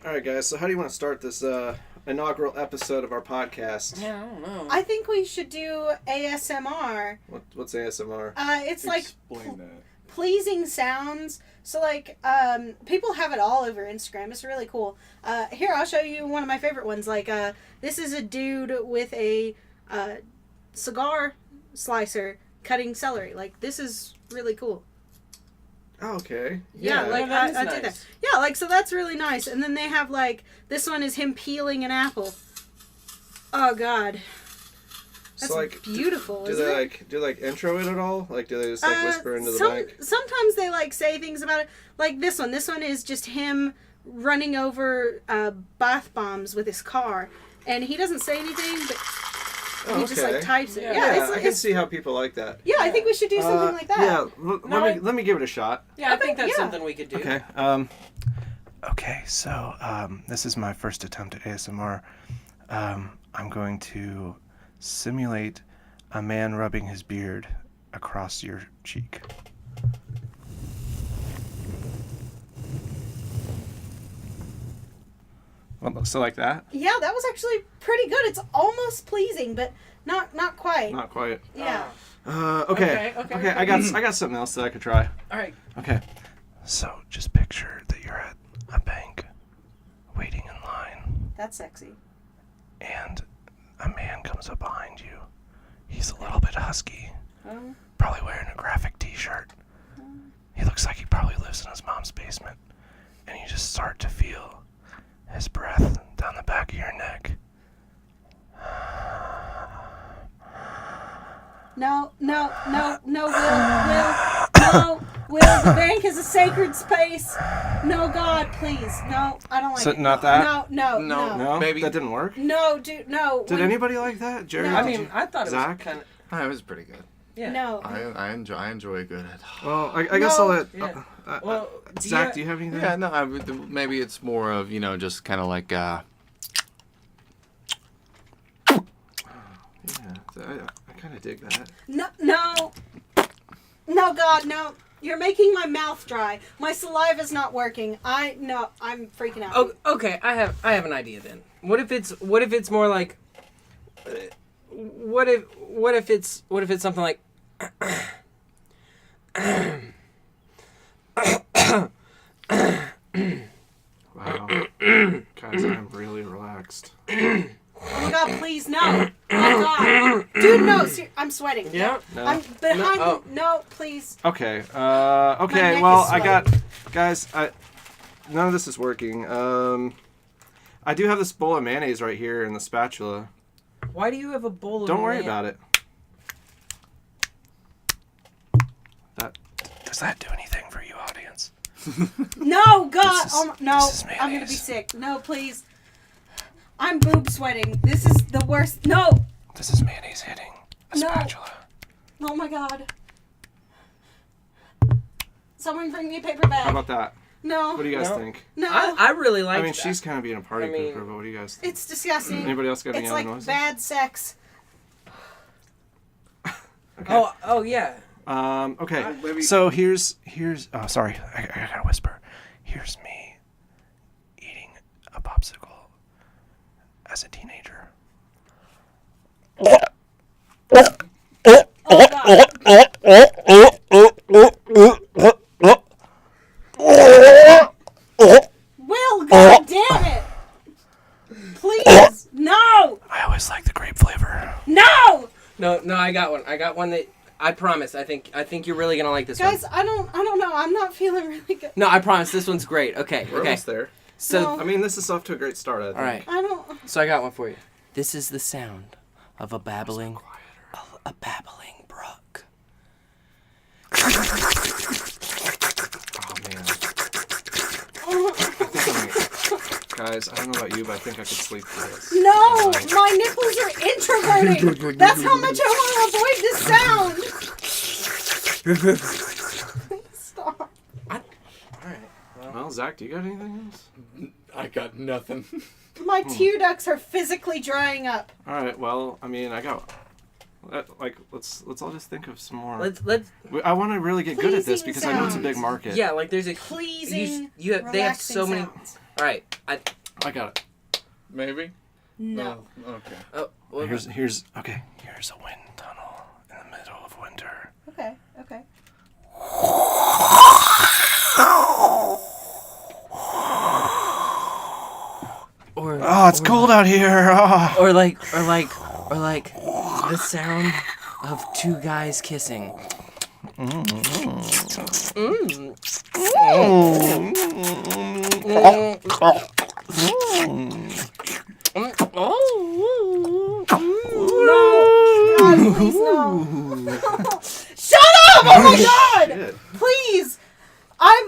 All right, guys. So how do you want to start this inaugural episode of our podcast? Yeah, I don't know. I think we should do ASMR. What's ASMR? It's like Explain that. pleasing sounds. So like people have it all over Instagram. It's really cool. Here, I'll show you one of my favorite ones. Like this is a dude with a cigar slicer cutting celery. Like this is really cool. Oh, okay. Yeah, like that is I nice. did that. Yeah, like so that's really nice. And then they have like this one is him peeling an apple. Oh God, that's So like, beautiful. do isn't they it? like intro it at all? Like, do they just like whisper into the mic? Sometimes they like say things about it. Like this one. This one is just him running over bath bombs with his car, and he doesn't say anything, but he just like types it. Yeah. Yeah, I can see how people like that. Yeah, I think we should do something like that. Yeah, let me give it a shot. Yeah, I think that's yeah. something we could do. Okay. Okay. So this is my first attempt at ASMR. I'm going to simulate a man rubbing his beard across your cheek. So like that? Yeah, that was actually pretty good. It's almost pleasing, but not quite. Not quite. Yeah. Okay. I got something else that I could try. All right. Okay. So just picture that you're at a bank, waiting in line, That's sexy. and a man comes up behind you. He's a little bit husky, Oh. probably wearing a graphic T-shirt. He looks like he probably lives in his mom's basement, and you just start to feel his breath down the back of your neck. No, Will, the bank is a sacred space. No, God, please. No, I don't like So it. not that? No. No, Maybe- that didn't work. No, dude, no. Did anybody like that, Jerry? No. I did mean, you- I thought it Zach? was kind of. Oh, it was pretty good. Yeah. No. I enjoy a good. Well, I guess I'll let Yeah. Well, Zach. Do you have anything? Yeah, no. Maybe it's more of just kind of like. Yeah, I kind of dig that. No, God, no. You're making my mouth dry. My saliva's not working. I'm freaking out. Oh, okay. I have an idea then. What if it's more like? What if it's something like? Wow, guys, I'm really relaxed. Oh my God, please, no. Oh God. Dude, no. I'm sweating. Yeah. No. I'm behind No. No, please. Okay. Okay. neck Well, is I got, guys. None of this is working. I do have this bowl of mayonnaise right here in the spatula. Why do you have a bowl of? Don't worry about it. Does that do anything for you, audience? No, God. This is- Oh, no. this is I'm going to be mayonnaise. sick. No, please. I'm boob sweating. This is the worst. No. This is mayonnaise hitting a No. spatula. Oh my God. Someone bring me a paper bag. How about that? No. What do you guys No. think? No. I really like. I mean, that. she's kind of being a party I mean- pooper, but what do you guys think? It's disgusting. Anybody else got any It's other like noises? bad sex. Okay. Oh yeah. Okay. maybe- So here's. Oh, sorry. I gotta whisper. Here's me eating a popsicle as a teenager. Oh God. Will, God damn it. Please. No. I always like the grape flavor. No. No, I got one. I got one that I promise. I think you're really gonna like this Guys, one. I don't know. I'm not feeling really good. No, I promise this one's great. Okay. We're Okay. almost there. So No. I mean, this is off to a great start, I think. all right. I don't. So I got one for you. This is the sound of a babbling brook. Oh, man. Guys, I don't know about you, but I think I could sleep through this. No, my nipples are introverting. That's how much I want to avoid this sound. Stop. All right. Well, Zach, do you got anything else? I got nothing. My tear ducts are physically drying up. All right. Well, I mean, I got. Let's all just think of some more. Let's I want to really get good at this Pleasing because I know it's a big sounds. market. yeah, like there's a Pleasing, they have so many. sounds. All right, I got it. Maybe? No. Oh, okay. Oh, well, Here's a wind tunnel in the middle of winter. Okay. Okay. or Oh, it's cold out here. Oh. or like the sound of two guys kissing. No! God, please no! Shut up! Oh my God! Shit. Please!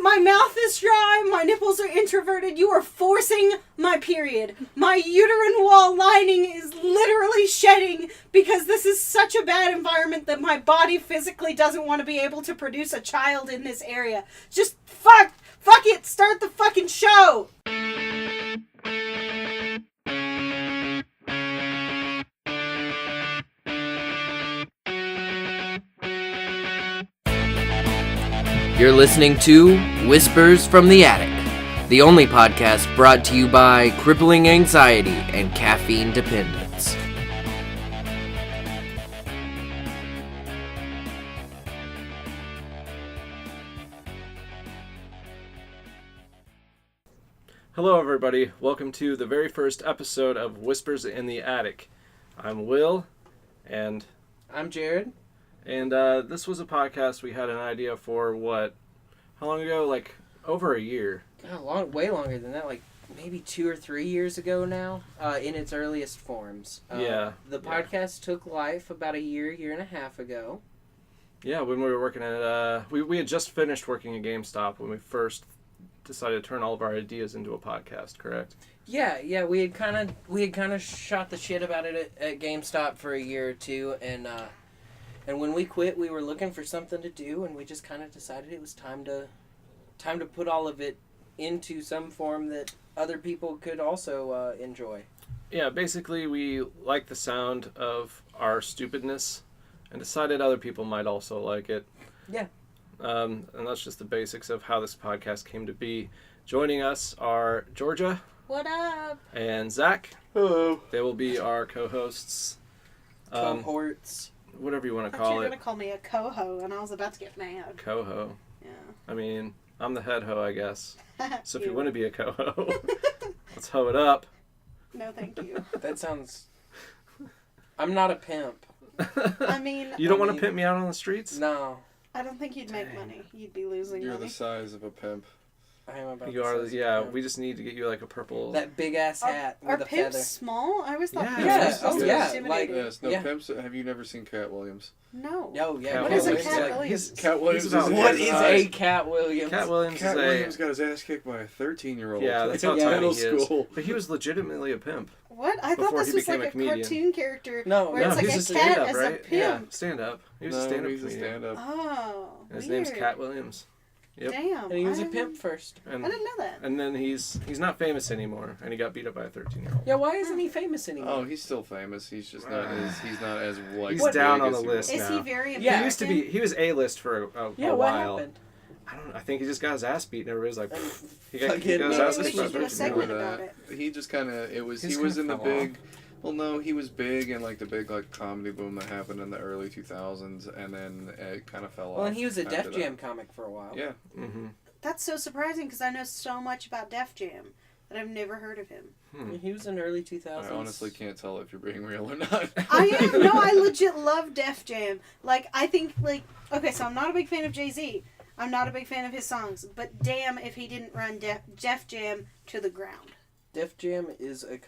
My mouth is dry, my nipples are introverted, you are forcing my period. My uterine wall lining is literally shedding because this is such a bad environment that my body physically doesn't want to be able to produce a child in this area. Just fuck it, start the fucking show! You're listening to Whispers from the Attic, the only podcast brought to you by crippling anxiety and caffeine dependence. Hello, everybody. Welcome to the very first episode of Whispers in the Attic. I'm Will, and I'm Jared. this was a podcast we had an idea for, how long ago? Like, over a year. Way longer than that, like maybe 2 or 3 years ago now, in its earliest forms. Yeah. The podcast took life about a year and a half ago. Yeah, when we were working at, we had just finished working at GameStop when we first decided to turn all of our ideas into a podcast, correct? Yeah, we had kind of shot the shit about it at GameStop for a year or two, and when we quit, we were looking for something to do, and we just kind of decided it was time to put all of it into some form that other people could also enjoy. Yeah, basically we liked the sound of our stupidness and decided other people might also like it. Yeah. And that's just the basics of how this podcast came to be. Joining us are Georgia What up? and Zach. Hello. They will be our co-hosts. Cohorts. Whatever you want I to thought you call were it. going to call me a coho, and I was about to get mad. Co-ho. Yeah. I mean, I'm the head ho, I guess. So if you Ew. want to be a co-ho, let's hoe it up. No, thank you. That sounds... I'm not a pimp. I mean, You don't want to mean- pimp me out on the streets? No. I don't think you'd make money. You'd be losing You're money. the size of a pimp. I am about You the are, size of a yeah. pimp. We just need to get you like a purple. That big ass hat Are with a pimps feather. small? I always thought Yeah. pimps Yeah, were supposed oh, to be yeah, intimidating. Yes, no Yeah. pimps. Have you never seen Cat Williams? No. Yo, yeah. Cat What is a Williams. Cat Like, Williams? Cat Williams He's about is What his is size. a Cat Williams? Cat Williams Cat is Williams a... got his ass kicked by a 13-year-old. Yeah, that's how in tiny middle he is. school. But he was legitimately a pimp. What? I thought Before this he was like became a a comedian. cartoon character No, where No, it's like he's a a cat stand-up, as right? a Yeah, pimp. stand-up. He was No, a stand-up he's a comedian. stand-up. Oh, And his weird. name's Cat Williams. Yep. Damn. And he was I a didn't- pimp first. And, I didn't know that. and then he's not famous anymore, and he got beat up by a 13-year-old. Yeah, why isn't he famous anymore? Oh, he's still famous. He's just not as like. He's big down on as the he list was. Is now. he very Yeah. American? He used to be. He was A-list for a yeah, what while. happened? I think he just got his ass beat, and everybody's like, he got Fucking- his Maybe ass we beat should by a do a 13-year-old. segment Remember about that. He just kind of he was He's in the kinda big. fell Well, no, he was big in like the big like comedy boom that happened in the early 2000s, and then it kind of fell off. Well, and he was a after Def that. Jam comic for a while. Yeah. Mm-hmm. That's so surprising because I know so much about Def Jam that I've never heard of him. He was in early 2000s. I honestly can't tell if you're being real or not. I am. No, I legit love Def Jam. Like, I think, like, okay, so I'm not a big fan of Jay-Z. I'm not a big fan of his songs. But damn if he didn't run Def Jam to the ground. Def Jam is a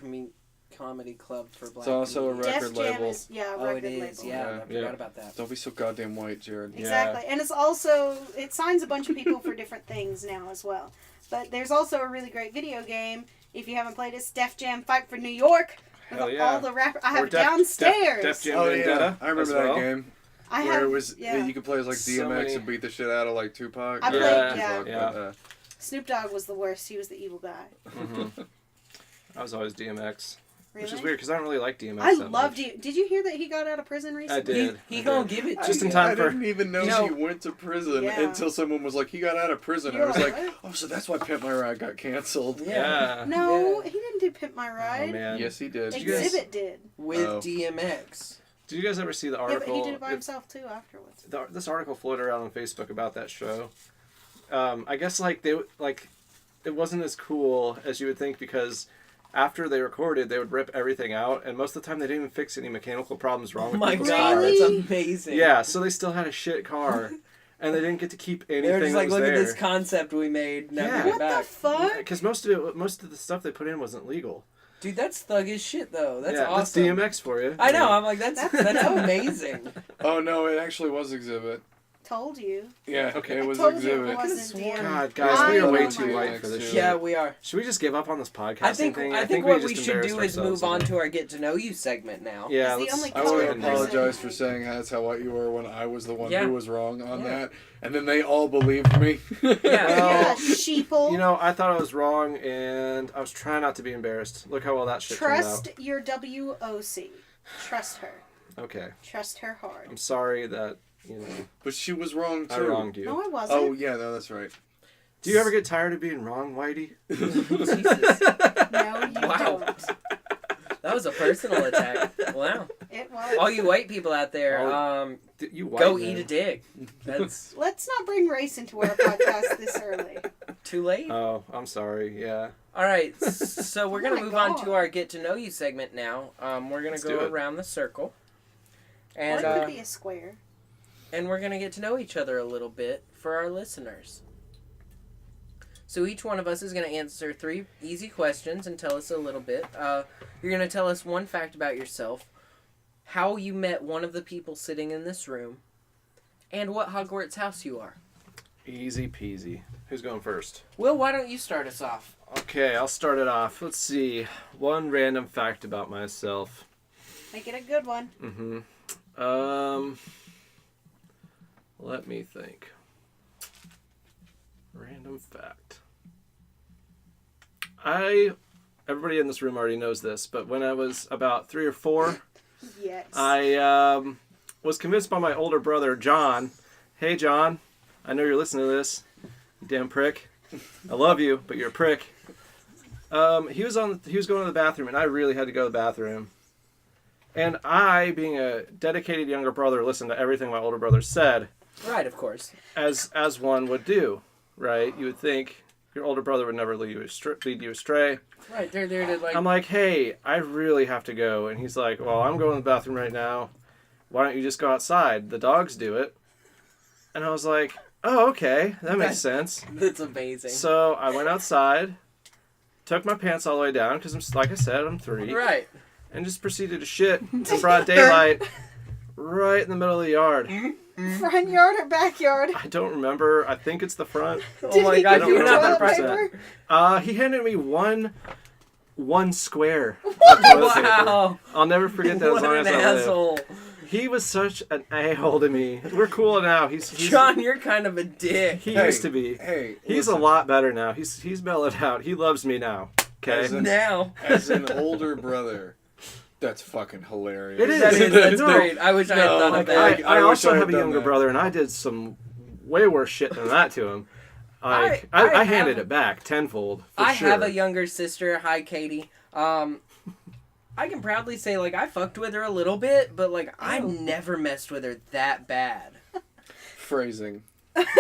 comedy club for black It's also a comedians. record Def Jam label. is, yeah, a Oh, record it is. label. Yeah, I Yeah. forgot about that. Don't be so goddamn white, Jared. Exactly. And it's also, it signs a bunch of people for different things now as well. But there's also a really great video game. If you haven't played it, it's Def Jam Fight for New York. With Hell yeah. all the rappers. I have Or it downstairs. Def Jam Oh Vendetta. yeah, I remember as that well. game. I where have, it was yeah. you could play as like So DMX many- and beat the shit out of like Tupac. I played, yeah. Tupac, Yeah. but, Snoop Dogg was the worst. He was the evil guy. Mm-hmm. I was always DMX. Really? which is weird because I don't really like DMX. I that loved much. you. Did you hear that he got out of prison recently? I did. He I gonna did. give it to Just you. in time I for. didn't even know You know- he went to prison Yeah. until someone was like, he got out of prison. You I was were like, like, oh, so that's why Pimp My Ride got canceled. Yeah. No, Yeah. he didn't do Pimp My Oh Ride. man. Yes, he did. you guys- Exhibit did. With Oh. DMX. Did you guys ever see the Yeah, but article? he did it by If- himself too afterwards. this article floated around on Facebook about that show. I guess like it wasn't as cool as you would think because after they recorded, they would rip everything out, and most of the time they didn't even fix any mechanical problems wrong Oh with my people's god, cars. Really? that's amazing. Yeah, so they still had a shit car, and they didn't get to keep anything They were just that like, was look there. at this concept we made. Now Yeah. give it What the back. fuck? Because most of the stuff they put in wasn't legal. Dude, that's thug as shit though. That's yeah, awesome. that's DMX for you. I know. I'm like, that's amazing. Oh, no, it actually was Exhibit. Told you. Yeah, Okay. it was Told you it Exhibit. wasn't Could've DMX. God, guys, we are I way know too my white next for this two. shit. Yeah, we are. Should we just give up on this podcasting I think thing? I think what we just should embarrassed do is move ourselves on a to our get to know you segment now. bit. Yeah, It's the let's, only I color want to person. apologize for saying that's how white you were when I was the one Yeah. who was wrong on Yeah. that. And then they all believed me. Yeah. Yeah, Well, sheeple. you know, I thought I was wrong, and I was trying not to be embarrassed. Look how well that shit Trust turned your WOC. Trust her. out. Okay, Trust her hard. I'm sorry that But she was wrong, too. I wronged you. No, I wasn't. Oh, yeah, no, that's right. Do you ever get tired of being wrong, Whitey? Jesus. No, you Wow. don't. That was a personal attack. Wow. It was. All you white people out there, You white go man. eat a dick. That's Let's not bring race into our podcast this early. too late. Oh, I'm sorry. Yeah. All right, so we're Oh gonna my move on God. to our get to know you segment now. We're gonna Let's go do it. around the circle, Or and it could be a square. and we're gonna get to know each other a little bit for our listeners. So each one of us is gonna answer 3 easy questions and tell us a little bit. You're gonna tell us one fact about yourself, how you met one of the people sitting in this room, and what Hogwarts house you are. Easy peasy. Who's going first? Will, why don't you start us off? Okay, I'll start it off. Let's see. One random fact about myself. Make it a good one. Let me think. Random fact. Everybody in this room already knows this, but when I was about 3 or 4, Yes. I was convinced by my older brother, John. Hey, John, I know you're listening to this. You damn prick. I love you, but you're a prick. He was going to the bathroom, and I really had to go to the bathroom. And I, being a dedicated younger brother, listened to everything my older brother said, Right, of course. as one would do, right? You would think your older brother would never lead you astray. Right, they're there to like. I'm like, hey, I really have to go. And he's like, well, I'm going to the bathroom right now. Why don't you just go outside? The dogs do it. And I was like, oh, okay. That makes sense. That's amazing. So I went outside, took my pants all the way down, because like I said, I'm 3. Right. And just proceeded to shit in broad daylight right in the middle of the yard. Front yard or backyard? I don't remember. I think it's the front. Oh my he god, give you're you not toilet the paper? person. He handed me one square of toilet paper. Wow. I'll never forget that as What long an as I live. asshole. He was such an a-hole to me. We're cool now. He's John, you're kind of a dick. he Hey, used to be. Hey, He's listen, a lot better now. He's mellowed out. He loves me now. Okay. As in- Now. As an older brother, that's fucking hilarious. It is. That's No. great. I wish I had No, thought like, of that. I I wish also I had have a done younger that. brother, and I did some way worse shit than that to him. I I handed have- it back tenfold. For I sure. have a younger sister. Hi, Katie. I can proudly say, like, I fucked with her a little bit, but, like, I never messed with her that bad. Phrasing.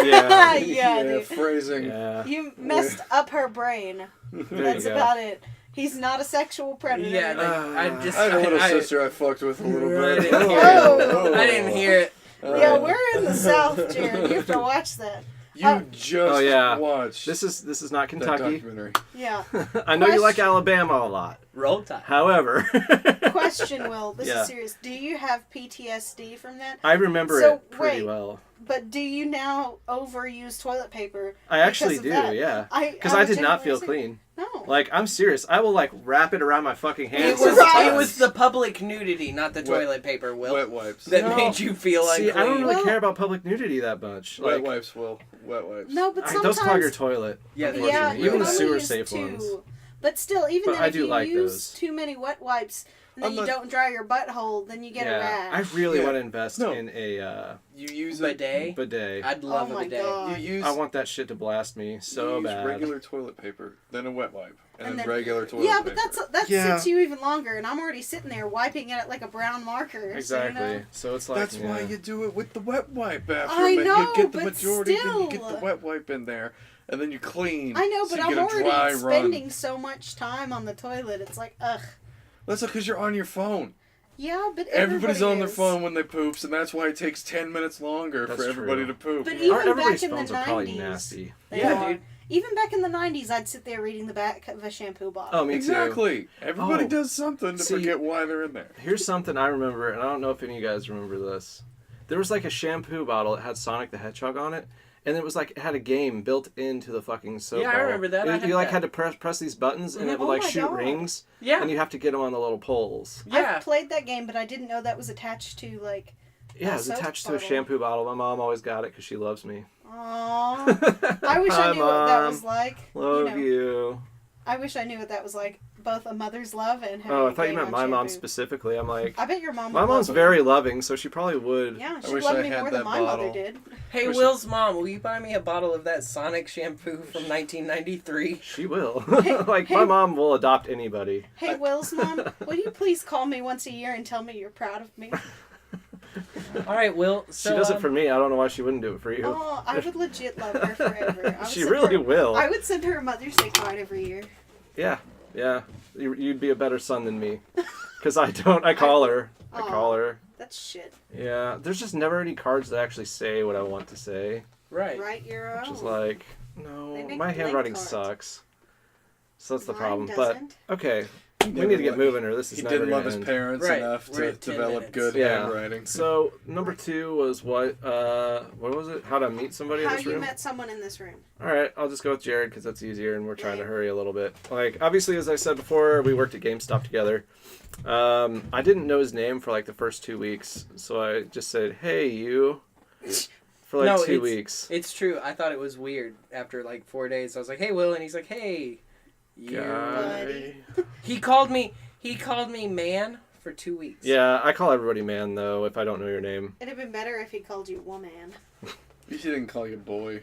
Yeah. Yeah, dude. phrasing. Yeah. You messed up her brain. There That's you go. about it. He's not a sexual predator. Yeah, like, I just... I had a little I- sister I fucked with a little I bit. didn't hear Oh. it. I didn't hear it. Yeah, we're in the South, Jared. You have to watch that. You just Oh, yeah. watched This is not that Kentucky. documentary. Yeah. I know you like Question. Alabama a lot. Roll Tide. However, Question, Will. This Yeah. is serious. Do you have PTSD from that? I remember So, it pretty wait. well. But do you now overuse toilet paper? I actually because do, of that? yeah. I Because I did would not feel generally say- clean. No. Like, I'm serious. I will, like, wrap it around my fucking It hands. was, Right. it was the public nudity, not the Wet- toilet paper, Will, Wet wipes. that No. made you feel See, unclean. I don't really Well- care about public nudity that much. Wet Like, wipes, Will. Wet wipes. No, but sometimes... those clog your toilet. Yeah, they Yeah, do. you Even the can sewer only use safe 2. ones. But still, even But then, I if do you like use those. too many wet wipes and then you don't dry your butthole, then you get a rash. I really Yeah. want to invest No. in a You use Bidet? bidet. I'd love Oh a my bidet. God. You use. I want that shit to blast me so you use bad. regular toilet paper, then a wet wipe, and, And then then- regular toilet Yeah, paper. but that Yeah. sits you even longer, and I'm already sitting there wiping at it like a brown marker. Exactly. So, you know? So it's like That's why yeah. you do it with the wet wipe after. I You know, get the but majority, then you get the still. wet wipe in there, and then you clean. I know, so but you I'm get a dry already run. spending so much time on the toilet. It's like, ugh. That's because you're on your phone. Yeah, but Everybody's everybody on their is. phone when they poops, and that's why it takes 10 minutes longer That's for everybody true. to poop. But Our- even everybody's back in the phones are probably 90s, nasty. they Yeah, are. dude. Even back in the 90s, I'd sit there reading the back of a shampoo bottle. Oh, me too. Exactly. Everybody Oh. does something to See- forget why they're in there. Here's something I remember, and I don't know if any of you guys remember this. There was like a shampoo bottle that had Sonic the Hedgehog on it, and it was like it had a game built into the fucking soap Yeah, I bottle. remember that. I You had like that. had to press these buttons, and Mhm. it would Oh like my shoot God. rings, Yeah. and you have to get them on the little poles. Yeah. I've played that game, but I didn't know that was attached to, like, Yeah, it's soap attached to a bottle. shampoo bottle. My mom always got it because she loves me. aww. I wish Hi, I knew what that Mom. was like. Love you. I wish I knew what that was like. Both a mother's love and having Oh, I a thought you game meant on my mom shampoo. specifically. I'm like, I bet your mom my would mom's love me. very loving, so she probably would. Yeah, she wish loved I me had more than that my mother bottle. did. Hey, Wish- Will's mom, will you buy me a bottle of that Sonic shampoo from 1993? She will. Hey, like, hey. my mom will adopt anybody. Hey, Will's mom, will you please call me once a year and tell me you're proud of me? All right, Will. So, She does it for me. I don't know why she wouldn't do it for you. Oh, I would legit love her forever. I would She send really her- will. I would send her a Mother's Day card every year. Yeah, yeah. You'd be a better son than me. Because I don't. I call her. I call her. That's shit. Yeah, there's just never any cards that actually say what I want to say. Right. Right, you're Which is own. like, They no, make my blank handwriting cards. sucks. So that's the Mine problem. doesn't. But, okay. We never need to get let- moving or this is He never didn't gonna love his end. parents Right. enough We're to at 10 develop minutes. good Yeah. handwriting. So, number 2 was what was it? How to meet somebody How in this you room? met someone in this room. Alright, I'll just go with Jared because that's easier and we're trying to Yeah. hurry a little bit. Like, obviously, as I said before, we worked at GameStop together. I didn't know his name for like the first 2 weeks, so I just said, hey, you, for like No, 2 it's- weeks. It's true. I thought it was weird after like 4 days. I was like, "Hey, Will," and he's like, "Hey, you." Guy. He called me man for 2 weeks. Yeah, I call everybody man, though, if I don't know your name. It'd have been better if he called you woman. He didn't call you boy.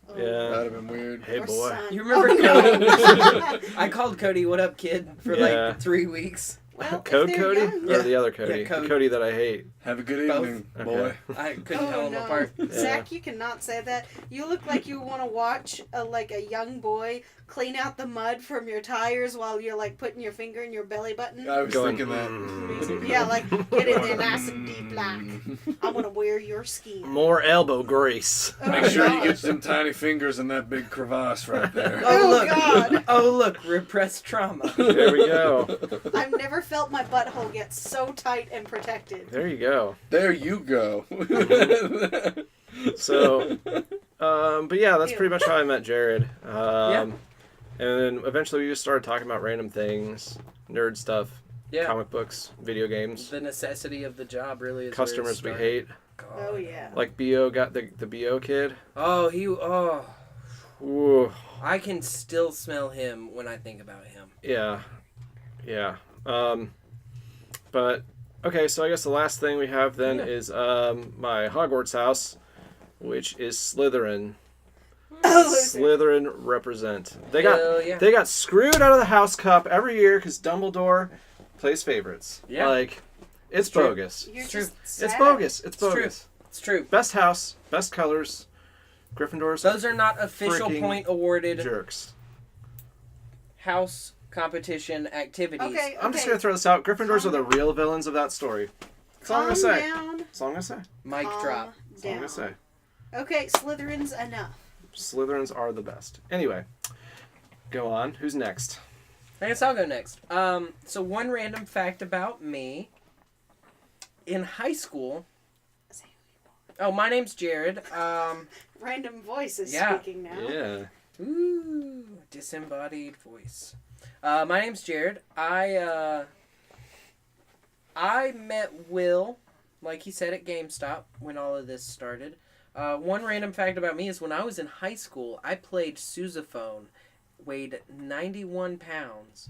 Oh, Yeah. That'd have been weird. Hey, or boy. son. You remember Oh, no. I called Cody, "What up, kid?" for Yeah. like 3 weeks. Well, if Code they're Cody? young- Or the other Cody? Yeah, Code. The Cody that I hate. Have a good Both. evening, Okay. boy. I couldn't Oh, tell them no. apart. Zach, you cannot say that. You look like you want to watch a young boy clean out the mud from your tires while you're like putting your finger in your belly button. I was Going, thinking that. "Mm." Yeah, like get in there nice and deep black. I want to wear your skin. More elbow grease. Oh, Make sure you God. get them tiny fingers in that big crevasse right there. Oh, look. God. Oh, look, repressed trauma. There we go. I've never felt my butthole get so tight and protected. There you go. There you go. So, but yeah, that's Ew. pretty much how I met Jared. Yeah. And then eventually we just started talking about random things, nerd stuff, Yeah. comic books, video games, The necessity of the job really is customers we where it hate. started. Oh God. yeah. Like B.O. got the B.O. kid. Oh, Ooh, I can still smell him when I think about him. yeah. Yeah. But, okay, so I guess the last thing we have then Yeah. is my Hogwarts house, which is Slytherin. Oh, Slytherin represent. They Hell yeah. got screwed out of the House Cup every year because Dumbledore plays favorites. Yeah. Like, it's true. bogus. You're It's true. just It's sad. bogus. It's true. bogus. It's true. Best house, best colors. Gryffindors Those are not official Freaking point awarded jerks. house competition activities. Okay, I'm just gonna throw this out. Gryffindors are the real villains of that story. That's all I'm gonna say. Down. That's all I'm gonna say. Mic Calm drop. That's all I'm down. gonna say. Okay, Slytherin's enough. Slytherins are the best. Anyway, go on. Who's next? I guess I'll go next. So one random fact about me. In high school. Oh, my name's Jared. Random voice is Yeah. speaking now. Yeah. Ooh, disembodied voice. My name's Jared. I met Will, like he said, at GameStop when all of this started. One random fact about me is when I was in high school, I played sousaphone weighed 91 pounds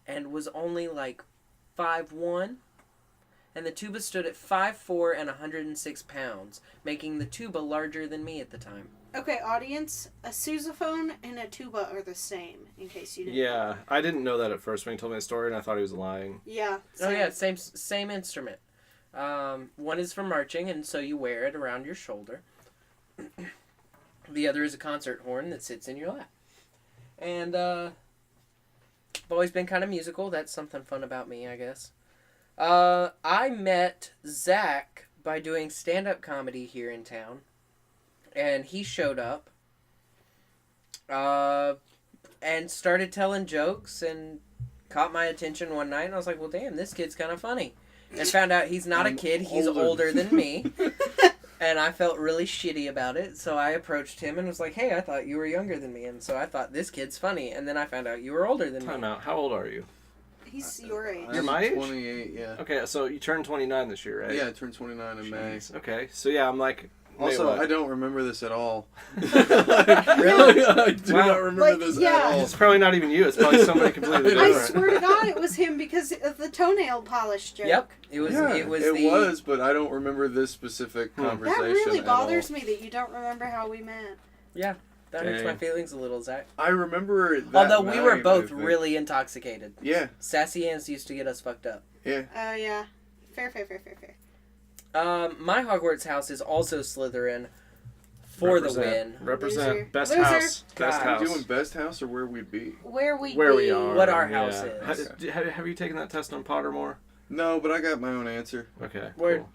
and was only like 5'1", and the tuba stood at 5'4" and 106 pounds, making the tuba larger than me at the time. Okay, audience, a sousaphone and a tuba are the same, in case you didn't know. Yeah, I didn't know that at first when he told me the story, and I thought he was lying. Yeah. Oh yeah, same instrument. One is for marching, and so you wear it around your shoulder. The other is a concert horn that sits in your lap. And I've always been kind of musical. That's something fun about me, I guess. I met Zach by doing stand-up comedy here in town. And he showed up and started telling jokes and caught my attention one night. And I was like, well, damn, this kid's kind of funny. And found out he's not a kid. He's older than me. And I felt really shitty about it. So I approached him and was like, hey, I thought you were younger than me. And so I thought, this kid's funny. And then I found out you were older than Time me. out. How old are you? He's your age. You're my age? 28, yeah. Okay, so you turned 29 this year, right? Yeah, I turned 29 in May. Jeez. Okay, so yeah, I'm like... Also, what? I don't remember this at all. Really? I do Wow. not remember Like, this yeah. at all. It's probably not even you. It's probably somebody completely I different. swear to God, it was him because of the toenail polish joke. Yep. It was, Yeah, it was it the... was, but I don't remember this specific conversation. That really at all. bothers me that you don't remember how we met. Yeah. That hurts my Dang. feelings a little, Zach. I remember that Although we were night, both I think. really intoxicated. Yeah, Sassy Ann's used to get us fucked up. yeah. Yeah. Fair. My Hogwarts house is also Slytherin for the win. Represent. Loser. Best Loser. house. Best God. house. Are you doing best house or where we'd be? Where we we are. What our house yeah. is. Have you taken that test on Pottermore? No, but I got my own answer. Okay. Word. Cool.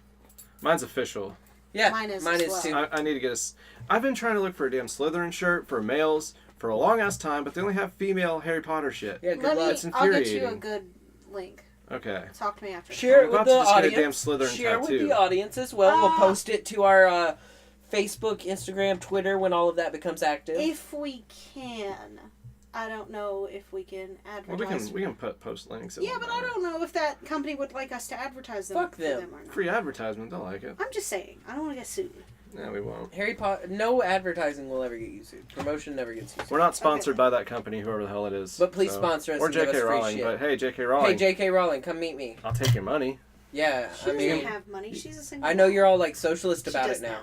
Mine's official. Yeah, Mine is mine as is well. too. I need to get a... I've been trying to look for a damn Slytherin shirt for males for a long ass time, but they only have female Harry Potter shit. Yeah, good Let luck. me. It's I'll get you a infuriating. good link. Okay. Talk to me after. Share I'm it with about the to just get a damn audience. Slytherin Share with tattoo. the audience as well. We'll Ah. post it to our Facebook, Instagram, Twitter when all of that becomes active. If we can, I don't know if we can Well, advertise. we can post links. Yeah, but I don't know if that company would like us to advertise them. Fuck for them. or not. Free advertisement. They'll like it. I'm just saying. I don't want to get sued. Yeah, we won't. Harry Potter. No advertising will ever get you sued. Promotion never gets you sued. We're not sponsored by that company, whoever the hell it is. But please sponsor us Or and give J.K. us free Rowling. shit. But hey, J.K. Rowling. Hey, J.K. Rowling, come meet me. I'll take your money. Yeah, She I doesn't mean, have money. She's a single. I know you're all like She socialist about does it now.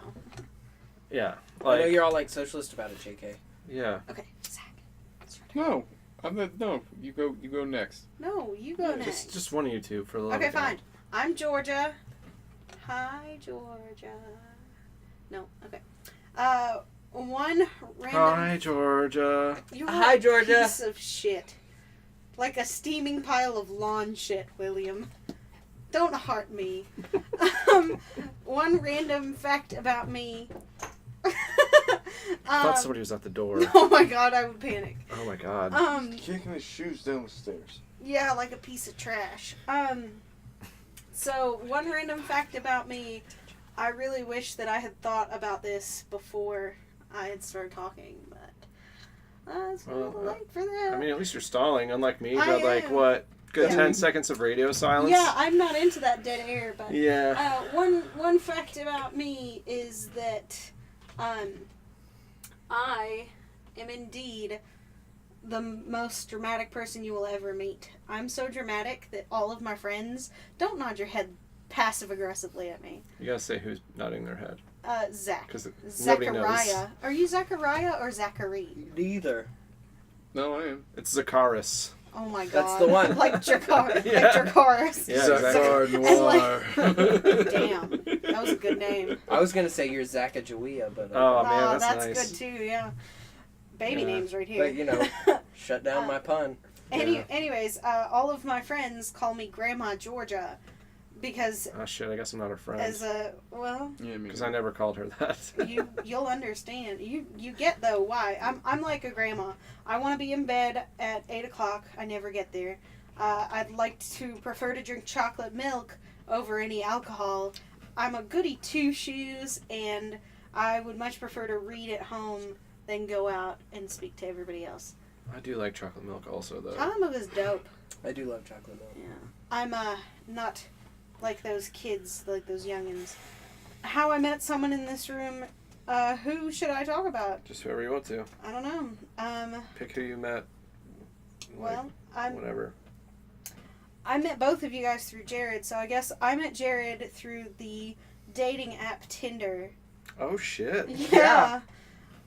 Yeah. I know you're all like socialist about it, J.K. Yeah. Okay, Zach. No, I'm not. No, you go next. No, you go next. Just one of you two for a little Okay, bit. fine. I'm Georgia. Hi, Georgia. No, okay. One random. Hi, Georgia. You're Hi, a Georgia. Piece of shit. Like a steaming pile of lawn shit, William. Don't heart me. One random fact about me. I thought somebody was at the door. Oh my god, I would panic. Oh my god. Kicking his shoes down the stairs. Yeah, like a piece of trash. So one random fact about me, I really wish that I had thought about this before I had started talking, but it's a little late for that. I mean, at least you're stalling, unlike me. You I got like, am. what? Good Yeah. 10 seconds of radio silence? Yeah, I'm not into that dead air, but Yeah. one fact about me is that I am indeed the most dramatic person you will ever meet. I'm so dramatic that all of my friends don't nod your head passive aggressively at me. You gotta say who's nodding their head. Zach. 'Cause nobody knows. Zachariah. Are you Zachariah or Zachary? Neither. No, I am. It's Zacharias. Oh my god. That's the one. Like Dracar. Yeah. Like Dracarys. Yeah, Zakar exactly. Noir. Damn. That was a good name. I was gonna say you're Zacajawea, but Oh, man, that's nice. good too, yeah. Baby Yeah. names right here. but you know, shut down my pun. Yeah. Anyways, all of my friends call me Grandma Georgia because Oh shit, I guess I'm not her friend. as a well, Yeah, me. Because I never called her that. you'll understand. You get though why. I'm like a grandma. I want to be in bed at 8:00. I never get there. I'd like to prefer to drink chocolate milk over any alcohol. I'm a goody two shoes, and I would much prefer to read at home than go out and speak to everybody else. I do like chocolate milk also, though. Chocolate milk is dope. I do love chocolate milk. Yeah. I'm not like those kids, like those youngins. How I met someone in this room Who should I talk about? Just whoever you want to. I don't know. Pick who you met. Well, Whatever. I met both of you guys through Jared, so I guess I met Jared through the dating app Tinder. Oh shit. Yeah.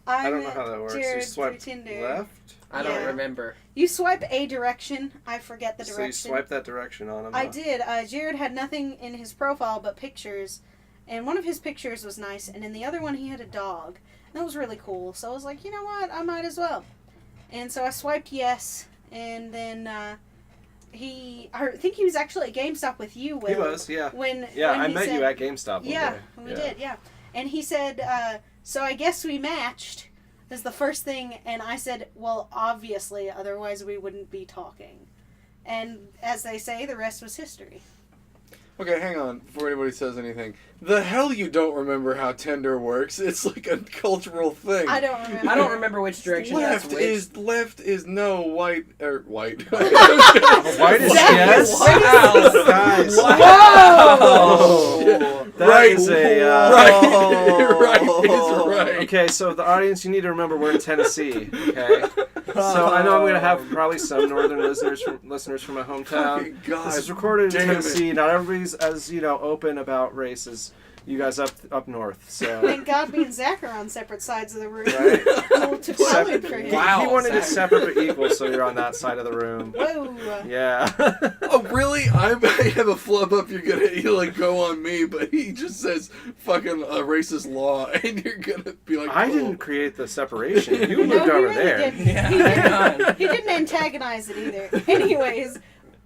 I don't know how that works. Jared You swipe through Tinder. left. I don't Yeah. remember. You swipe a direction. I forget the So direction. you swipe that direction on him. I huh? did. Jared had nothing in his profile but pictures, and one of his pictures was nice, and in the other one he had a dog. And that was really cool. So I was like, you know what? I might as well. And so I swiped yes, and then I think he was actually at GameStop with you, Will. He was, yeah. When I he met said, you at GameStop one Yeah, day. we did, yeah. And he said, so I guess we matched, is the first thing, and I said, well, obviously, otherwise we wouldn't be talking. And as they say, the rest was history. Okay, hang on, before anybody says anything. The hell you don't remember how Tinder works? It's like a cultural thing. I don't remember. I don't remember which direction that's Left which. is no, white or white. White is Zach yes. is Wow, guys. Whoa! That Right. is a Right is right. Okay, so the audience, you need to remember we're in Tennessee. Okay, so I know I'm going to have probably some northern listeners from my hometown. Fucking God This is recorded in damn Tennessee. Not everybody's as open about race as you guys up north. So. Thank God me and Zach are on separate sides of the room. Right? A little too colored for him. Wow. He wanted it Zach. separate but equal, so you're on that side of the room. Whoa. Yeah. Oh really? I have a flub up. You're gonna go on me, but he just says fucking racist law, and you're gonna be like, I cool. didn't create the separation. You No, moved he over really there. didn't. Yeah, He hang didn't. on. He didn't antagonize it either. Anyways,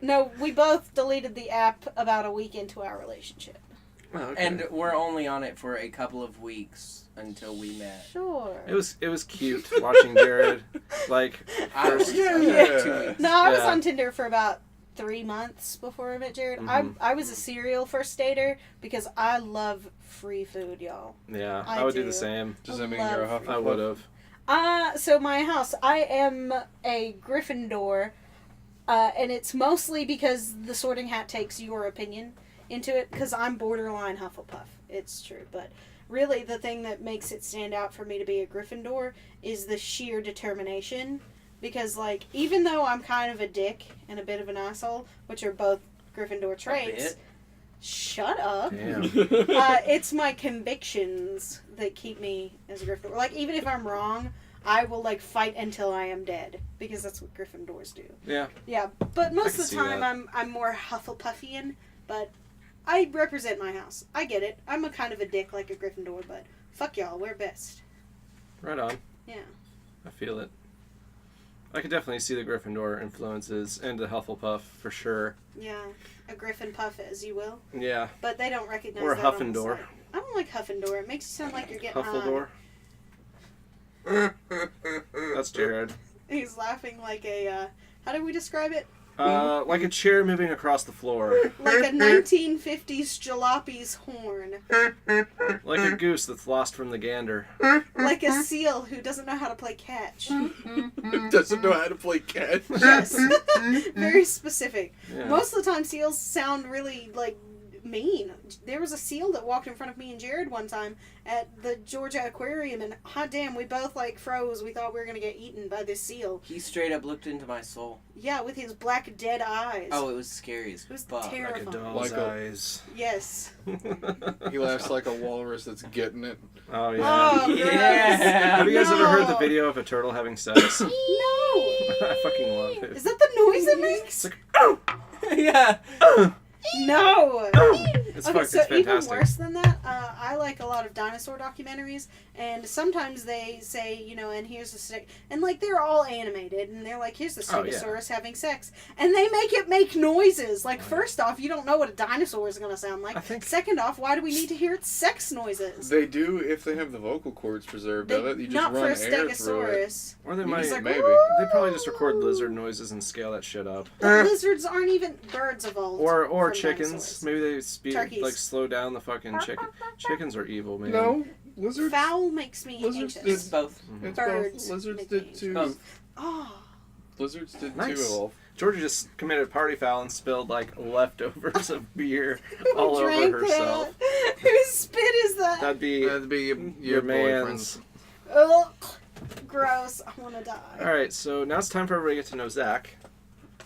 no, we both deleted the app about a week into our relationship. Oh, okay. And we're only on it for a couple of weeks until we met. Sure. It was cute watching Jared like I was first. Yeah. 2 weeks. No, I was Yeah. on Tinder for about 3 months before I met Jared. Mhm. I was a serial first dater because I love free food, y'all. Yeah, I I would do do. the same. Does that mean you're a Love Hufflepuff? I would have. So my house, I am a Gryffindor, and it's mostly because the Sorting Hat takes your opinion into it, because I'm borderline Hufflepuff. It's true, but really the thing that makes it stand out for me to be a Gryffindor is the sheer determination, because, like, even though I'm kind of a dick and a bit of an asshole, which are both Gryffindor traits, shut up. Damn. It's my convictions that keep me as a Gryffindor. Like, even if I'm wrong, I will, like, fight until I am dead, because that's what Gryffindors do. Yeah. Yeah, but most can of the see time that. I'm more Hufflepuffian, but I represent my house. I get it. I'm a kind of a dick like a Gryffindor, but fuck y'all, we're best. Right on. Yeah. I feel it. I could definitely see the Gryffindor influences and the Hufflepuff for sure. Yeah, a Griffin Puff, as you will. Yeah. But they don't recognize Or a that on the Huffendor. side. I don't like Huffendor. It makes you sound like you're getting Huffledore. That's Jared. He's laughing like a, how do we describe it? Like a chair moving across the floor. Like a 1950s jalopy's horn. Like a goose that's lost from the gander. Like a seal who doesn't know how to play catch. Doesn't know how to play catch. Yes. Very specific. Yeah. Most of the time seals sound really, like, mean. There was a seal that walked in front of me and Jared one time at the Georgia Aquarium, and hot damn, we both, like, froze. We thought we were going to get eaten by this seal. He straight up looked into my soul. Yeah, with his black dead eyes. Oh, it was scary as It was fuck. terrifying. Like a doll's Like a- eyes. Yes. He laughs like a walrus that's getting it. Oh, yeah. Oh, gross. Yeah. Have you guys ever heard the No. video of a turtle having sex? No. I fucking love it. Is that the noise it makes? It's like, oh! Yeah. No. It's Okay, fucked. so It's even fantastic. worse than that, I like a lot of dinosaur documentaries, and sometimes they say, you know, and here's the stick, and like they're all animated, and they're like, here's the Oh, yeah. Stegosaurus having sex, and they make it make noises. Like, first off, you don't know what a dinosaur is gonna sound like. I think- Second off, why do we need to hear its sex noises? They do if they have the vocal cords preserved of it. You just not run for a air through it. Stegosaurus. Or they You might. just like, maybe. They probably just record lizard noises and scale that shit up. But lizards aren't even birds evolved. Or from chickens. dinosaurs. Maybe they speed Turkeys. like slow down the fucking chicken. Chickens are evil, man. No, lizards. Fowl makes me Lizards anxious. did- Both. It's Birds both. Lizards make did me too. Both. Oh. Lizards did Nice. too. Evolve. Georgia just committed party foul and spilled like leftovers of beer all Who over drank herself. that? Who spilled bit is that? That'd be your man's. boyfriend's. Ugh, gross. I want to die. All right, so now it's time for everybody to get to know Zach.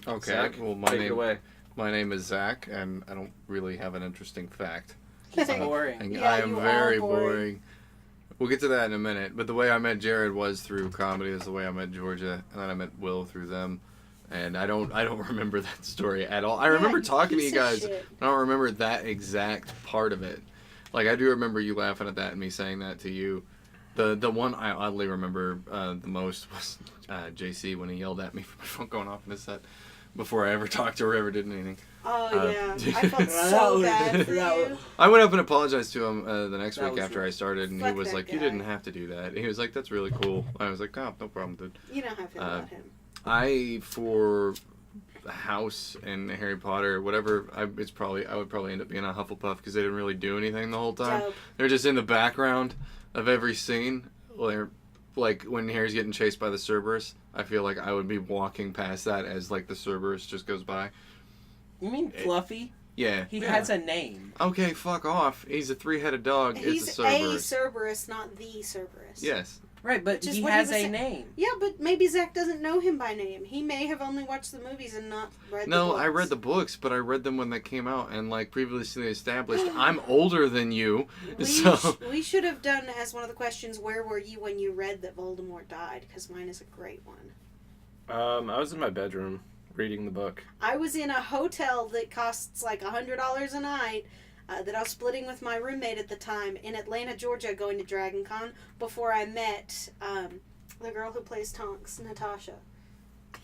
Okay, Zach, well, take it away. my name is Zach, and I don't really have an interesting fact. He's boring. And Yeah, I am you are very boring. boring. We'll get to that in a minute. But the way I met Jared was through comedy. Is the way I met Georgia, and then I met Will through them. And I don't remember that story at all. I remember talking to you piece of guys. shit. I don't remember that exact part of it. Like, I do remember you laughing at that and me saying that to you. The one I oddly remember the most was JC when he yelled at me for my phone going off in his set before I ever talked to her or ever did anything. Oh, yeah. I felt so bad for you. I went up and apologized to him the next That week was after rough. I started, and he Fuck was that like, "You guy. didn't have to do that." He was like, "That's really cool." I was like, "Oh, no problem, dude." You know how I feel about him. For House and Harry Potter, whatever, I would probably end up being a Hufflepuff because they didn't really do anything the whole time. Dope. They're just in the background of every scene. Like when Harry's getting chased by the Cerberus, I feel like I would be walking past that as like the Cerberus just goes by. You mean Fluffy? Yeah. He yeah. has a name. Okay, fuck off. He's a 3-headed dog. He's it's a Cerberus. Cerberus, not the Cerberus. Yes. Right, but Which is he what he has was a saying. name. Yeah, but maybe Zach doesn't know him by name. He may have only watched the movies and not read the No, books. I read the books, but I read them when they came out, and like previously established, I'm older than you, so. We should have done as one of the questions, where were you when you read that Voldemort died? Because mine is a great one. I was in my bedroom reading the book. I was in a hotel that costs like $100 a night that I was splitting with my roommate at the time in Atlanta, Georgia, going to Dragon Con before I met the girl who plays Tonks, Natasha. I'm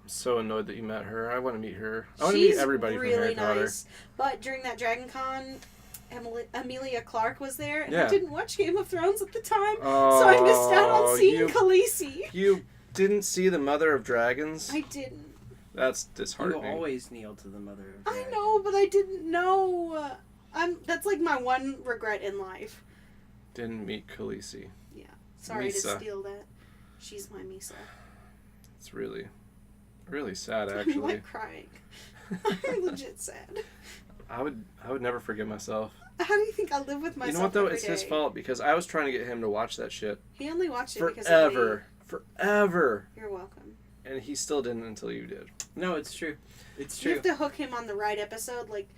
so annoyed that you met her. I want to meet her. I want to She's meet everybody really from Harry Potter. nice. But during that Dragon Con, Amelia Clark was there, and Yeah. I didn't watch Game of Thrones at the time, so I missed out on seeing Khaleesi. You didn't see the Mother of Dragons? I didn't. That's You disheartening. always kneel to the mother of I dragons. know, but I didn't know. That's like my one regret in life. Didn't meet Khaleesi. Sorry to Misa. steal that. She's my Misa. It's really, really sad, I'm actually. like crying. I'm legit sad. I would never forgive myself. How do you think I live with myself? You know what though? every It's his day? fault because I was trying to get him to watch that shit He only watched it because of forever, forever, me. You're welcome. and he still didn't until you did. No, it's true. It's You true. have to hook him on the right episode. Like,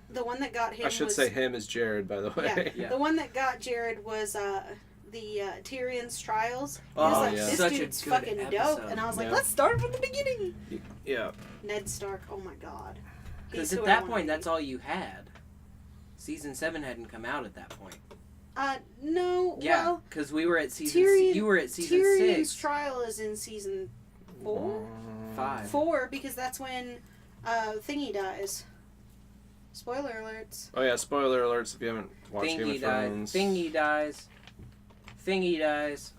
the one that got him I should was... say him is Jared, by the way. Yeah. The one that got Jared was the Tyrion's Trials. He Oh, was like, yeah. this Such a dude's good fucking dope. episode. And I was like, Yeah. let's start from the beginning. Yeah. Ned Stark, oh my god. Because He's at who I that wanna point, be. that's all you had. Season 7 hadn't come out at that point. No, Yeah, well, because we were at season. Tyrion, You were at season Tyrion's 6. trial is in season 4? 5. 4, because that's when Thingy dies. Spoiler alerts. Oh yeah, spoiler alerts if you haven't watched Game Thingy of dies. Thrones. Thingy dies. Thingy dies.